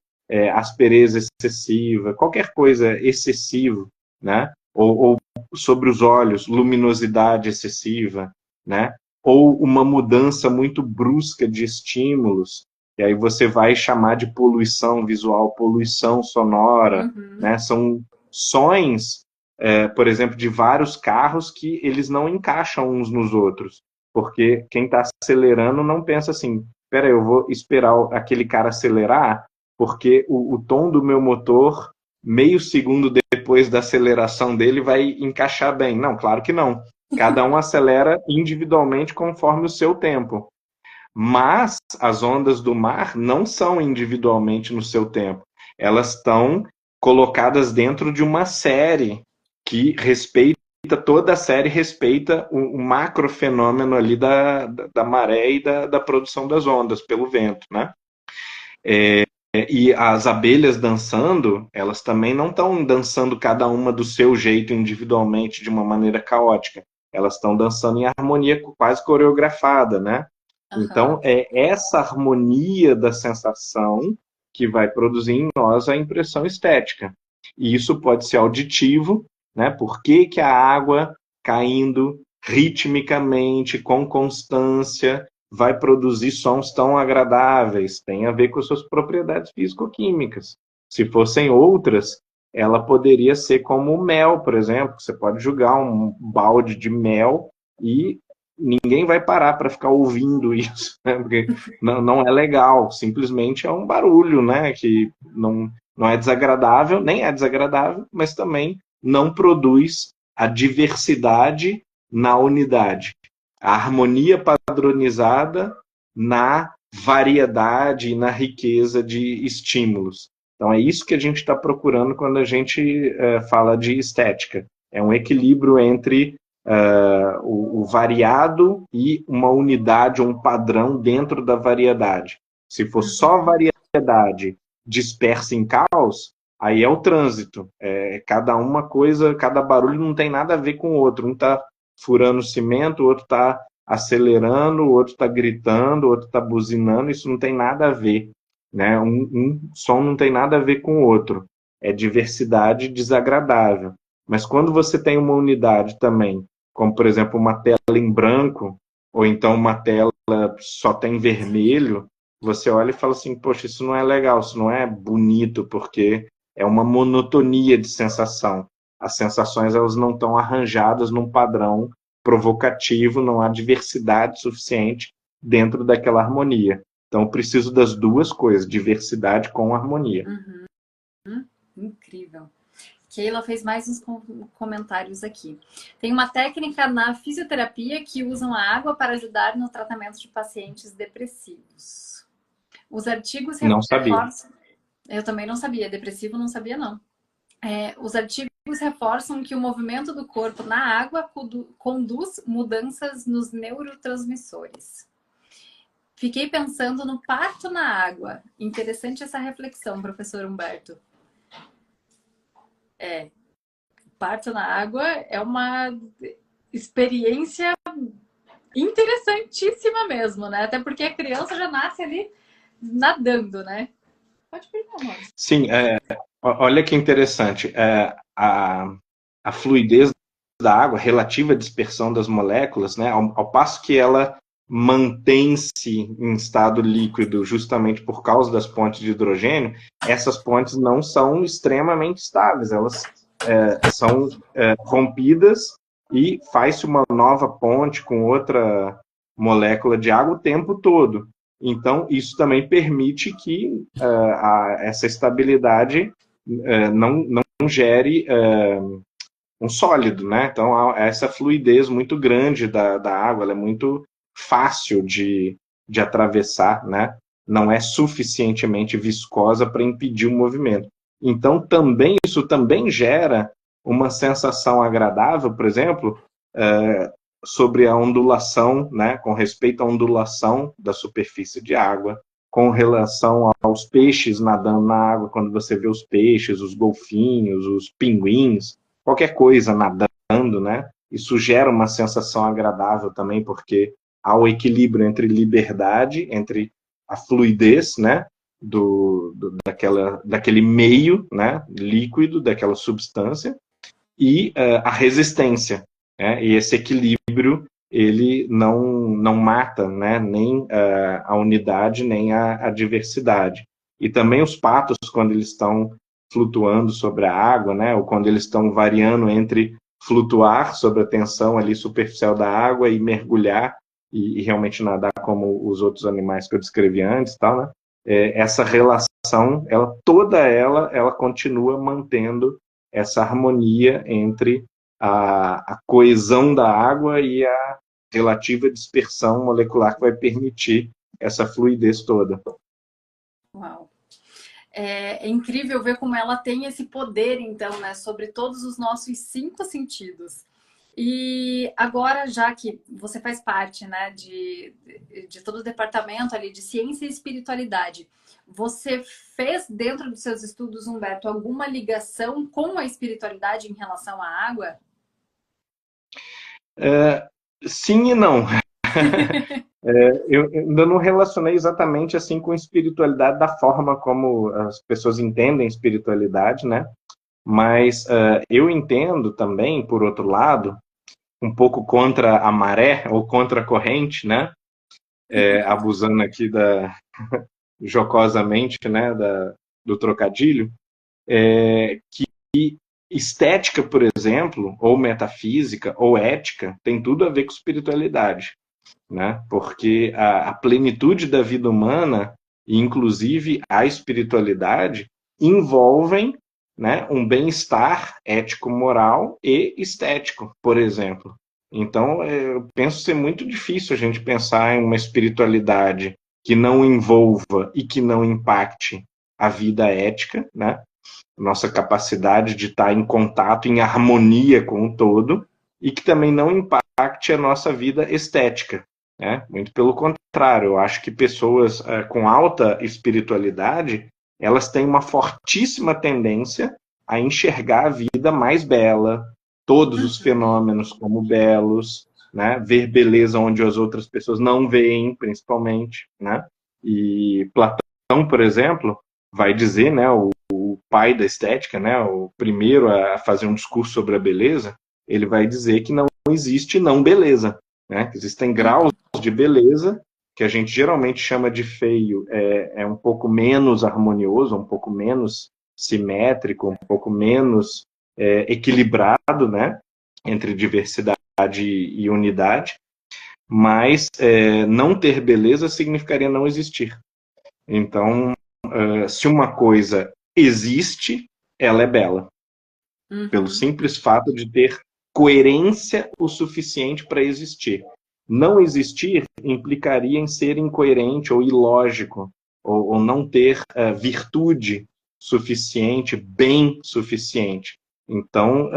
aspereza excessiva, qualquer coisa excessiva, né? Ou sobre os olhos, luminosidade excessiva, né? Ou uma mudança muito brusca de estímulos, e aí você vai chamar de poluição visual, poluição sonora, Uhum. né? São sons por exemplo, de vários carros que eles não encaixam uns nos outros, porque quem está acelerando não pensa assim, espera, eu vou esperar aquele cara acelerar, porque o tom do meu motor, meio segundo depois da aceleração dele, vai encaixar bem. Não, claro que não. Cada um acelera individualmente conforme o seu tempo. Mas as ondas do mar não são individualmente no seu tempo. Elas estão colocadas dentro de uma série que respeita, toda a série respeita o macro fenômeno ali da maré e da produção das ondas pelo vento, né? E as abelhas dançando, elas também não estão dançando cada uma do seu jeito individualmente de uma maneira caótica. Elas estão dançando em harmonia quase coreografada, né? Então, é essa harmonia da sensação que vai produzir em nós a impressão estética. E isso pode ser auditivo, né? Por que a água caindo ritmicamente, com constância, vai produzir sons tão agradáveis? Tem a ver com as suas propriedades físico-químicas. Se fossem outras, ela poderia ser como o mel, por exemplo. Você pode jogar um balde de mel e ninguém vai parar para ficar ouvindo isso, né? Porque não é legal, simplesmente é um barulho, né? Que não é desagradável, nem é desagradável, mas também não produz a diversidade na unidade. A harmonia padronizada na variedade e na riqueza de estímulos. Então é isso que a gente está procurando quando a gente fala de estética. É um equilíbrio entre o variado e uma unidade, um padrão dentro da variedade. Se for só variedade dispersa em caos, aí é o trânsito. Cada uma coisa, cada barulho não tem nada a ver com o outro. Um está furando cimento, o outro está acelerando, o outro está gritando, o outro está buzinando. Isso não tem nada a ver, né? Um som não tem nada a ver com o outro. É diversidade desagradável. Mas quando você tem uma unidade também, como, por exemplo, uma tela em branco, ou então uma tela só tem vermelho, você olha e fala assim, poxa, isso não é legal, isso não é bonito, porque é uma monotonia de sensação. As sensações, elas não estão arranjadas num padrão provocativo, não há diversidade suficiente dentro daquela harmonia. Então, eu preciso das duas coisas, diversidade com harmonia. Incrível. Keila fez mais uns comentários aqui. Tem uma técnica na fisioterapia que usam a água para ajudar no tratamento de pacientes depressivos. Os artigos não sabia. Eu também não sabia. Depressivo não sabia, não. Os artigos reforçam que o movimento do corpo na água conduz mudanças nos neurotransmissores. Fiquei pensando no parto na água. Interessante essa reflexão, professor Humberto. Parto na água é uma experiência interessantíssima mesmo, né? Até porque a criança já nasce ali nadando, né? Pode perguntar, amor. Sim, olha que interessante. A fluidez da água, relativa à dispersão das moléculas, né? Ao passo que ela mantém-se em estado líquido justamente por causa das pontes de hidrogênio, essas pontes não são extremamente estáveis, elas são rompidas e faz-se uma nova ponte com outra molécula de água o tempo todo. Então, isso também permite que essa estabilidade não gere um sólido, né? Então, essa fluidez muito grande da água, ela é muito fácil de atravessar, né? Não é suficientemente viscosa para impedir o movimento. Então, isso também gera uma sensação agradável, por exemplo, sobre a ondulação, né? Com respeito à ondulação da superfície de água, com relação aos peixes nadando na água, quando você vê os peixes, os golfinhos, os pinguins, qualquer coisa nadando, né? Isso gera uma sensação agradável também, porque há o equilíbrio entre liberdade, entre a fluidez, né? Daquele meio, né? Líquido, daquela substância, e a resistência, né? E esse equilíbrio, ele não mata, né? Nem a unidade, nem a diversidade. E também os patos, quando eles estão flutuando sobre a água, né? Ou quando eles estão variando entre flutuar sobre a tensão ali superficial da água e mergulhar e realmente nadar como os outros animais que eu descrevi antes, tal, né? Essa relação, toda ela continua mantendo essa harmonia entre a coesão da água e a relativa dispersão molecular que vai permitir essa fluidez toda. Uau. É incrível ver como ela tem esse poder, então, né, sobre todos os nossos 5 sentidos. E agora, já que você faz parte, né, de todo o departamento ali de ciência e espiritualidade, você fez dentro dos seus estudos, Humberto, alguma ligação com a espiritualidade em relação à água? Sim e não. Eu ainda não relacionei exatamente assim com espiritualidade da forma como as pessoas entendem espiritualidade, né? Mas eu entendo também, por outro lado, um pouco contra a maré ou contra a corrente, né? Abusando aqui jocosamente, né? Do trocadilho, que estética, por exemplo, ou metafísica, ou ética, tem tudo a ver com espiritualidade, né? Porque a plenitude da vida humana, e inclusive a espiritualidade, envolvem, né, um bem-estar ético-moral e estético, por exemplo. Então, eu penso ser muito difícil a gente pensar em uma espiritualidade que não envolva e que não impacte a vida ética, né? Nossa capacidade de estar em contato, em harmonia com o todo, e que também não impacte a nossa vida estética, né? Muito pelo contrário, eu acho que pessoas com alta espiritualidade, elas têm uma fortíssima tendência a enxergar a vida mais bela, todos os fenômenos como belos, né? Ver beleza onde as outras pessoas não veem, principalmente, né? E Platão, por exemplo, vai dizer, né, o pai da estética, né, o primeiro a fazer um discurso sobre a beleza, ele vai dizer que não existe não beleza, né? Que existem graus de beleza que a gente geralmente chama de feio, um pouco menos harmonioso, um pouco menos simétrico, um pouco menos equilibrado, né, entre diversidade e unidade, mas não ter beleza significaria não existir. Então, se uma coisa existe, ela é bela. Pelo simples fato de ter coerência o suficiente para existir. Não existir implicaria em ser incoerente ou ilógico, ou não ter virtude suficiente, bem suficiente. Então,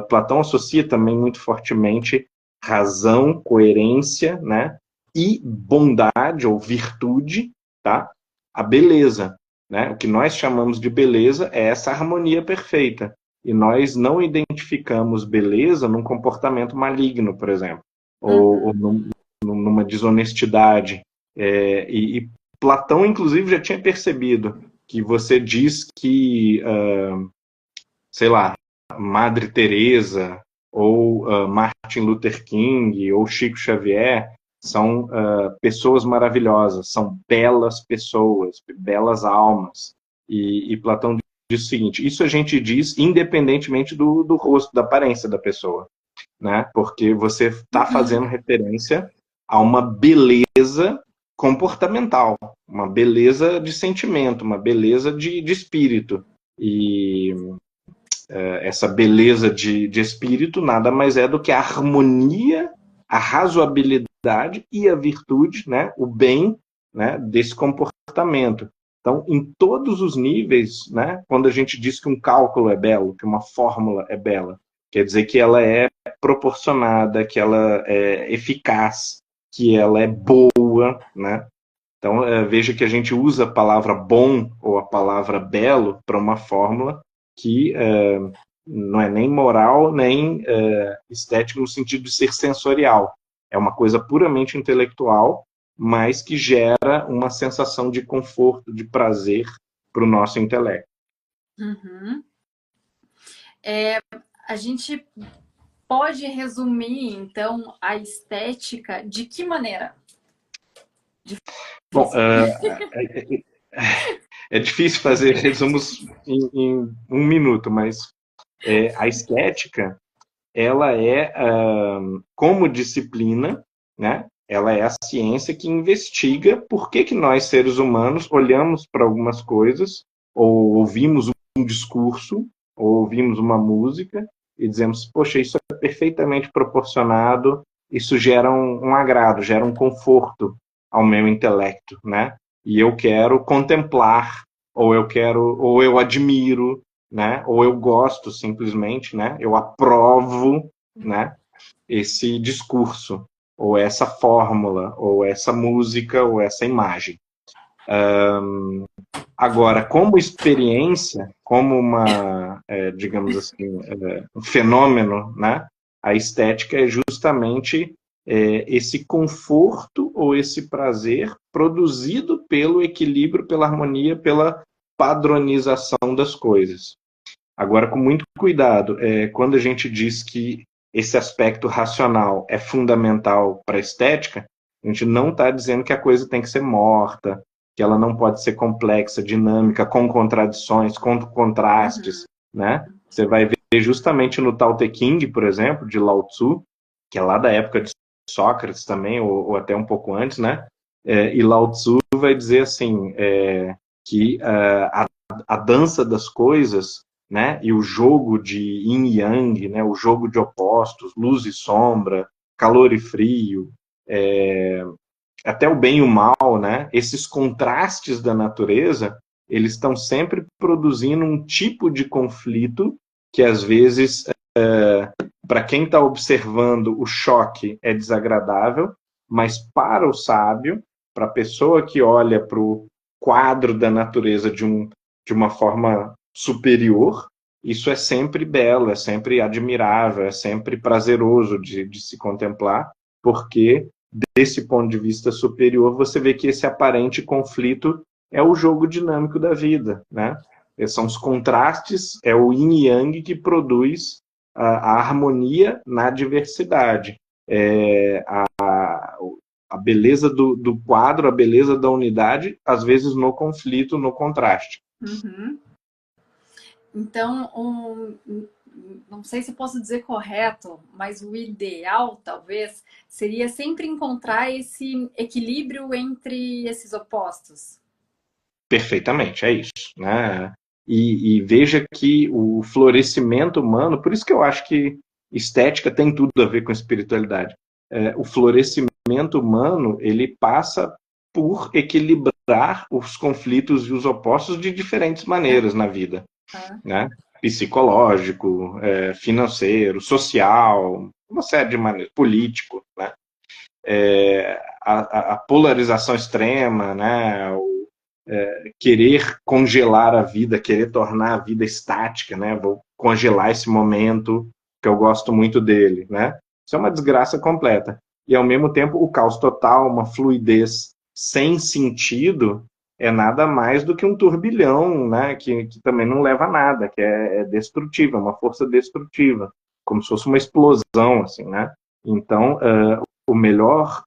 Platão associa também muito fortemente razão, coerência, né, e bondade ou virtude, tá, a beleza, né? O que nós chamamos de beleza é essa harmonia perfeita. E nós não identificamos beleza num comportamento maligno, por exemplo, ou numa desonestidade. E Platão, inclusive, já tinha percebido que você diz que, sei lá, Madre Teresa ou Martin Luther King ou Chico Xavier são pessoas maravilhosas, são belas pessoas, belas almas. E Platão diz o seguinte: isso a gente diz independentemente do rosto, da aparência da pessoa, né? Porque você está fazendo referência a uma beleza comportamental, uma beleza de sentimento, uma beleza de espírito. E essa beleza de espírito nada mais é do que a harmonia, a razoabilidade e a virtude, né, o bem, né, desse comportamento. Então, em todos os níveis, né, quando a gente diz que um cálculo é belo, que uma fórmula é bela, quer dizer que ela é proporcionada, que ela é eficaz, que ela é boa, né? Então, veja que a gente usa a palavra bom ou a palavra belo para uma fórmula que não é nem moral, nem estético no sentido de ser sensorial. É uma coisa puramente intelectual, mas que gera uma sensação de conforto, de prazer para o nosso intelecto. A gente pode resumir, então, a estética de que maneira? Bom, É difícil fazer resumos em um minuto, mas a estética, ela é, como disciplina, né? Ela é a ciência que investiga por que nós, seres humanos, olhamos para algumas coisas, ou ouvimos um discurso, ou ouvimos uma música, e dizemos, poxa, isso é perfeitamente proporcionado, isso gera um agrado, gera um conforto ao meu intelecto, né? E eu quero contemplar, ou eu admiro, né? Ou eu gosto simplesmente, né? Eu aprovo, né? Esse discurso, ou essa fórmula, ou essa música, ou essa imagem. Agora, como experiência, como digamos assim, um fenômeno, né? A estética é justamente esse conforto ou esse prazer produzido pelo equilíbrio, pela harmonia, pela padronização das coisas. Agora, com muito cuidado, quando a gente diz que esse aspecto racional é fundamental para a estética, a gente não está dizendo que a coisa tem que ser morta, que ela não pode ser complexa, dinâmica, com contradições, com contrastes, né? Você vai ver justamente no Tao Te Ching, por exemplo, de Lao Tzu, que é lá da época de Sócrates também, ou até um pouco antes, né? E Lao Tzu vai dizer assim, que a dança das coisas, né? E o jogo de yin e yang, né? O jogo de opostos, luz e sombra, calor e frio, até o bem e o mal, né? Esses contrastes da natureza, eles estão sempre produzindo um tipo de conflito que às vezes, para quem está observando, o choque é desagradável, mas para o sábio, para a pessoa que olha para o quadro da natureza de uma forma superior, isso é sempre belo, é sempre admirável, é sempre prazeroso de se contemplar, porque desse ponto de vista superior, você vê que esse aparente conflito é o jogo dinâmico da vida, né? São os contrastes, é o yin e yang que produz a harmonia na diversidade. A beleza do quadro, a beleza da unidade, às vezes no conflito, no contraste. Uhum. Então, não sei se posso dizer correto, mas o ideal, talvez, seria sempre encontrar esse equilíbrio entre esses opostos. Perfeitamente, é isso, né? E veja que o florescimento humano, por isso que eu acho que estética tem tudo a ver com espiritualidade. O florescimento humano, ele passa por equilibrar os conflitos e os opostos de diferentes maneiras na vida, né? Psicológico, financeiro, social, uma série de maneiras, político, né? A polarização extrema, né? Querer congelar a vida, querer tornar a vida estática, né? Vou congelar esse momento, que eu gosto muito dele, né? Isso é uma desgraça completa. E, ao mesmo tempo, o caos total, uma fluidez sem sentido, é nada mais do que um turbilhão, né? Que também não leva a nada, que é destrutiva, uma força destrutiva, como se fosse uma explosão, assim, né? Então, o melhor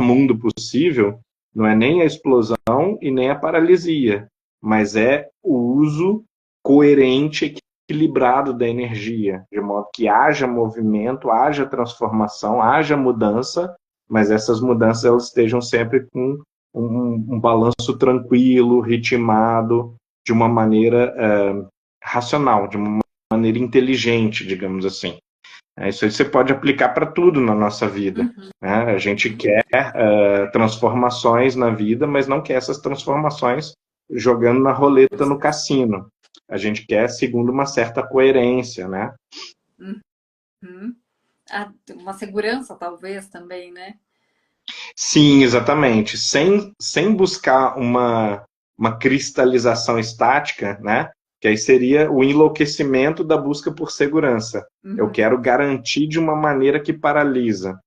mundo possível não é nem a explosão e nem a paralisia, mas é o uso coerente, equilibrado da energia, de modo que haja movimento, haja transformação, haja mudança, mas essas mudanças elas estejam sempre com um balanço tranquilo, ritmado, de uma maneira racional, de uma maneira inteligente, digamos assim. Isso aí você pode aplicar para tudo na nossa vida. Né? A gente quer transformações na vida, mas não quer essas transformações jogando na roleta no cassino. A gente quer segundo uma certa coerência, né? Uhum. Uma segurança, talvez, também, né? Sim, exatamente. Sem buscar uma cristalização estática, né? Que aí seria o enlouquecimento da busca por segurança. Eu quero garantir de uma maneira que paralisa.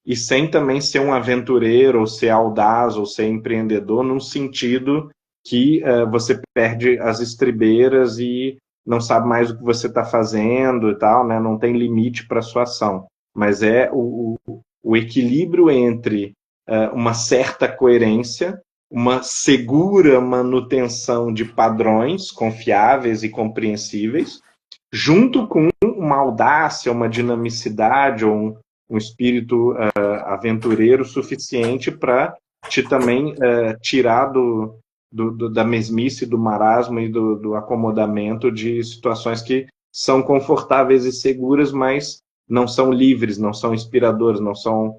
E sem também ser um aventureiro, ou ser audaz, ou ser empreendedor, num sentido que você perde as estribeiras e não sabe mais o que você está fazendo e tal, né? Não tem limite para a sua ação. Mas é o equilíbrio entre uma certa coerência uma segura manutenção de padrões confiáveis e compreensíveis, junto com uma audácia, uma dinamicidade ou um espírito aventureiro suficiente para te também tirar da mesmice, do marasmo e do acomodamento de situações que são confortáveis e seguras, mas não são livres, não são inspiradoras, não são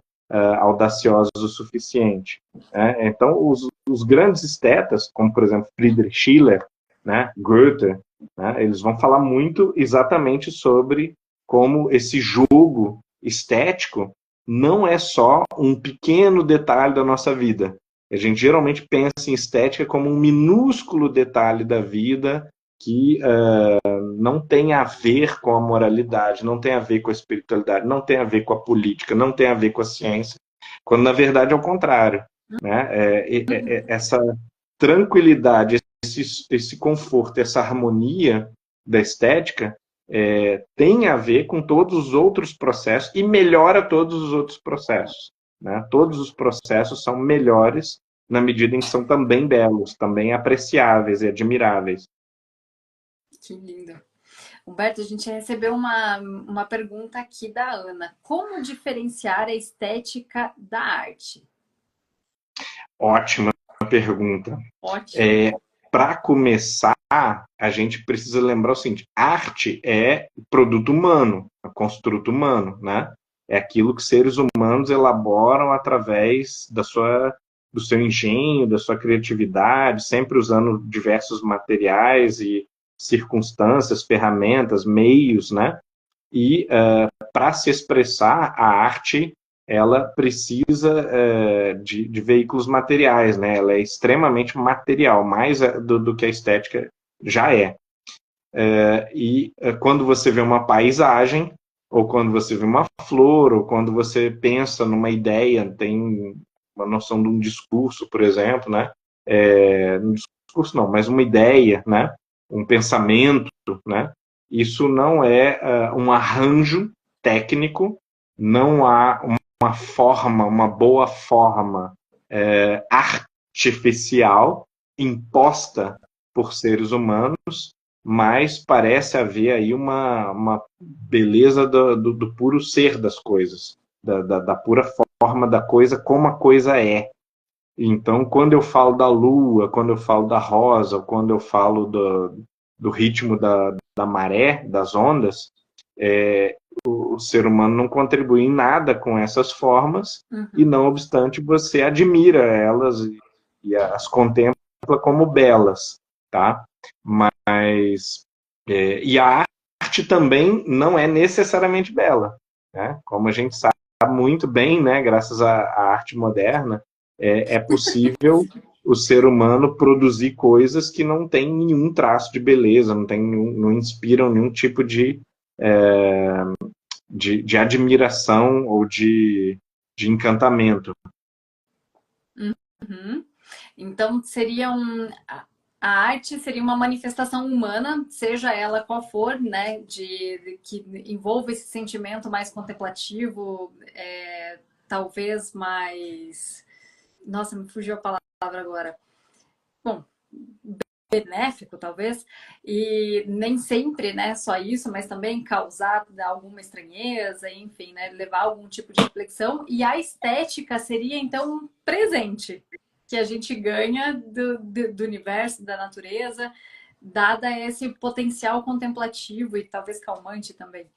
audaciosos o suficiente. Né? Então, os grandes estetas, como, por exemplo, Friedrich Schiller, né, Goethe, né, eles vão falar muito exatamente sobre como esse jogo estético não é só um pequeno detalhe da nossa vida. A gente geralmente pensa em estética como um minúsculo detalhe da vida que não tem a ver com a moralidade, não tem a ver com a espiritualidade, não tem a ver com a política, não tem a ver com a ciência, quando na verdade é o contrário. Né? Essa tranquilidade, esse conforto, essa harmonia da estética tem a ver com todos os outros processos e melhora todos os outros processos. Né? Todos os processos são melhores na medida em que são também belos, também apreciáveis e admiráveis. Que lindo. Humberto, a gente recebeu uma pergunta aqui da Ana. Como diferenciar a estética da arte? Ótima pergunta. Ótimo. Para começar, a gente precisa lembrar o seguinte: arte é produto humano, é construto humano, né? É aquilo que seres humanos elaboram através do seu engenho, da sua criatividade, sempre usando diversos materiais e circunstâncias, ferramentas, meios, né? E para se expressar, a arte ela precisa de veículos materiais, né? Ela é extremamente material, mais do que a estética já é. E quando você vê uma paisagem, ou quando você vê uma flor, ou quando você pensa numa ideia, tem uma noção de um discurso, por exemplo, né? Um discurso não, mas uma ideia, né? Um pensamento, né? Isso não é um arranjo técnico, não há uma forma, uma boa forma artificial imposta por seres humanos, mas parece haver aí uma beleza do puro ser das coisas, da pura forma da coisa como a coisa é. Então, quando eu falo da lua, quando eu falo da rosa, quando eu falo do ritmo da maré, das ondas, o ser humano não contribui em nada com essas formas, e não obstante você admira elas e as contempla como belas, tá? Mas e a arte também não é necessariamente bela, né? Como a gente sabe muito bem, né? Graças à arte moderna, é possível o ser humano produzir coisas que não têm nenhum traço de beleza, não inspiram nenhum tipo de admiração ou de encantamento. Então, a arte seria uma manifestação humana, seja ela qual for, né, que envolva esse sentimento mais contemplativo, talvez mais... Nossa, me fugiu a palavra agora. Bom, benéfico, talvez, e nem sempre, né, só isso, mas também causar alguma estranheza, enfim, né, levar algum tipo de reflexão. E a estética seria, então, um presente que a gente ganha do universo, da natureza, dada esse potencial contemplativo e talvez calmante também.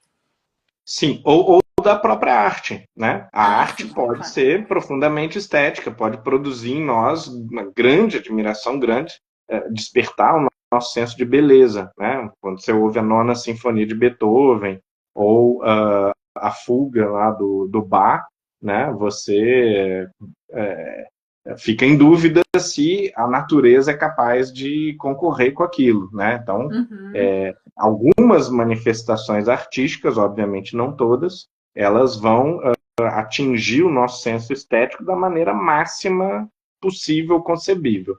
Sim, ou da própria arte, né? A arte sim, pode ser profundamente estética, pode produzir em nós uma grande admiração, despertar o nosso senso de beleza, né? Quando você ouve a Nona Sinfonia de Beethoven ou a Fuga lá do Bach, né? Você fica em dúvida se a natureza é capaz de concorrer com aquilo, né? Então, algumas manifestações artísticas, obviamente não todas, elas vão atingir o nosso senso estético da maneira máxima possível, concebível.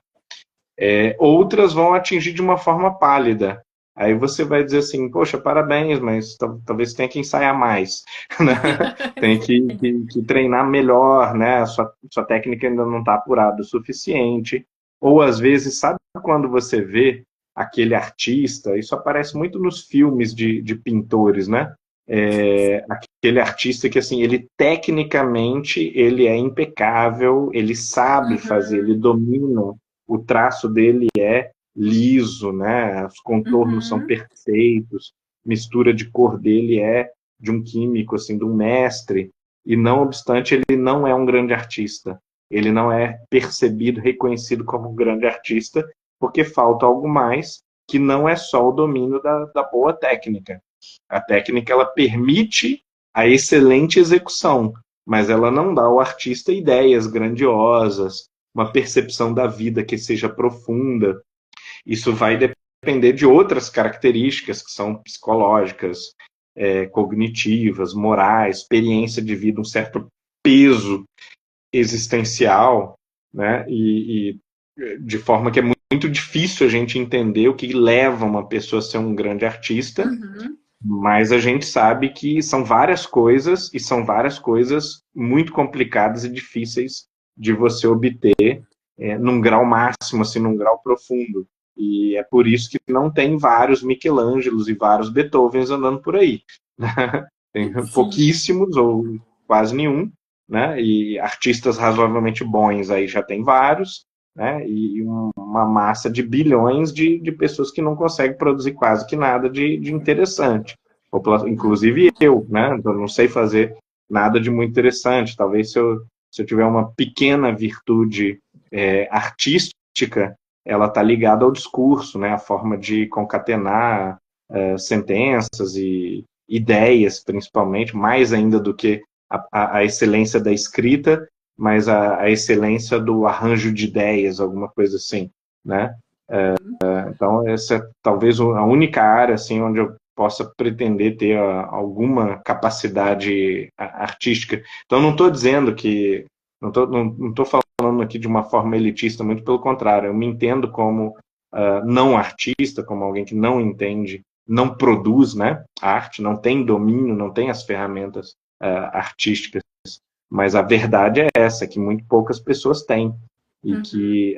Outras vão atingir de uma forma pálida, Aí você vai dizer assim, poxa, parabéns, mas talvez tenha que ensaiar mais, né? Tem que treinar melhor, né? Sua técnica ainda não está apurada o suficiente. Ou às vezes, sabe quando você vê aquele artista, isso aparece muito nos filmes de pintores, né? Aquele artista que, assim, ele tecnicamente, ele é impecável, ele sabe fazer, ele Uhum, domina, o traço dele é liso, né? Os contornos são uhum, perfeitos, mistura de cor dele é de um químico, assim, de um mestre, e não obstante, ele não é um grande artista. Ele não é percebido, reconhecido como um grande artista, porque falta algo mais, que não é só o domínio da boa técnica. A técnica, ela permite a excelente execução, mas ela não dá ao artista ideias grandiosas, uma percepção da vida que seja profunda. Isso vai depender de outras características que são psicológicas, cognitivas, morais, experiência de vida, um certo peso existencial, né? E de forma que é muito difícil a gente entender o que leva uma pessoa a ser um grande artista, uhum. mas a gente sabe que são várias coisas, e são várias coisas muito complicadas e difíceis de você obter num grau máximo, assim, num grau profundo. E é por isso que não tem vários Michelangelos e vários Beethovens andando por aí. Tem Sim. pouquíssimos, ou quase nenhum, né? E artistas razoavelmente bons aí já tem vários, né? E uma massa de bilhões de pessoas que não conseguem produzir quase que nada de interessante. Inclusive Uhum. eu, né? Eu não sei fazer nada de muito interessante. Talvez se eu tiver uma pequena virtude artística, ela está ligada ao discurso, né? A forma de concatenar sentenças e ideias, principalmente, mais ainda do que a excelência da escrita, mas a excelência do arranjo de ideias, alguma coisa assim, né? Então, essa é talvez a única área assim, onde eu possa pretender ter alguma capacidade artística. Então, não estou dizendo que. Não estou falando aqui de uma forma elitista, muito pelo contrário. Eu me entendo como não artista, como alguém que não entende, não produz, né, arte, não tem domínio, não tem as ferramentas artísticas. Mas a verdade é essa, que muito poucas pessoas têm. E Uhum. que,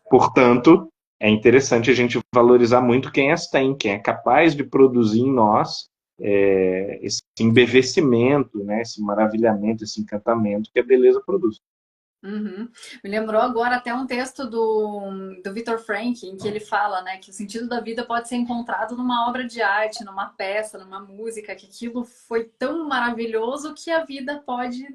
portanto, é interessante a gente valorizar muito quem as tem, quem é capaz de produzir em nós esse embevecimento, né, esse maravilhamento, esse encantamento que a beleza produz. Uhum. Me lembrou agora até um texto do Viktor Frankl, em que ele fala, né, que o sentido da vida pode ser encontrado numa obra de arte, numa peça, numa música, que aquilo foi tão maravilhoso que a vida pode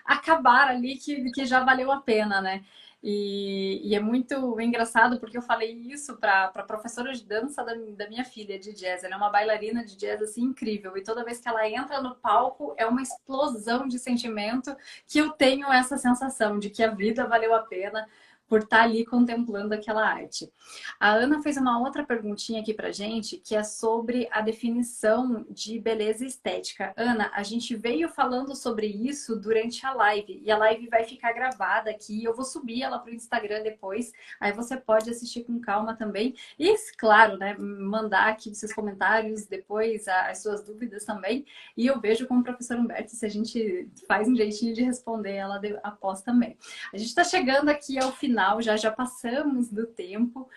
acabar ali, que já valeu a pena, né? E é muito engraçado porque eu falei isso para a professora de dança da minha filha de jazz. Ela é uma bailarina de jazz assim incrível e toda vez que ela entra no palco é uma explosão de sentimento que eu tenho essa sensação de que a vida valeu a pena por estar ali contemplando aquela arte. A Ana fez uma outra perguntinha aqui pra gente, que é sobre a definição de beleza estética. Ana, a gente veio falando sobre isso durante a live, e a live vai ficar gravada aqui, eu vou subir ela pro Instagram depois, aí você pode assistir com calma também. E, claro, né, mandar aqui os seus comentários depois, as suas dúvidas também. E eu vejo com o professor Humberto se a gente faz um jeitinho de responder ela após também. A gente está chegando aqui ao final, já passamos do tempo.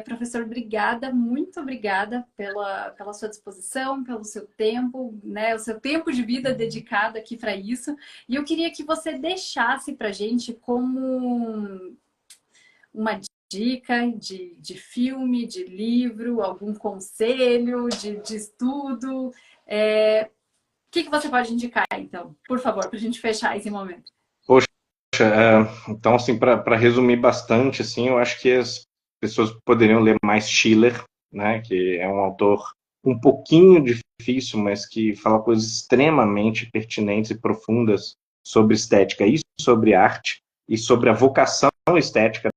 Professor, obrigada, muito obrigada pela sua disposição, pelo seu tempo, né? O seu tempo de vida dedicado aqui para isso. E eu queria que você deixasse para a gente como uma dica de filme, de livro, algum conselho de estudo. O que você pode indicar, então, por favor, para a gente fechar esse momento? Poxa, então, assim, para resumir bastante, assim, eu acho que as pessoas poderiam ler mais Schiller, né, que é um autor um pouquinho difícil, mas que fala coisas extremamente pertinentes e profundas sobre estética e sobre arte, e sobre a vocação estética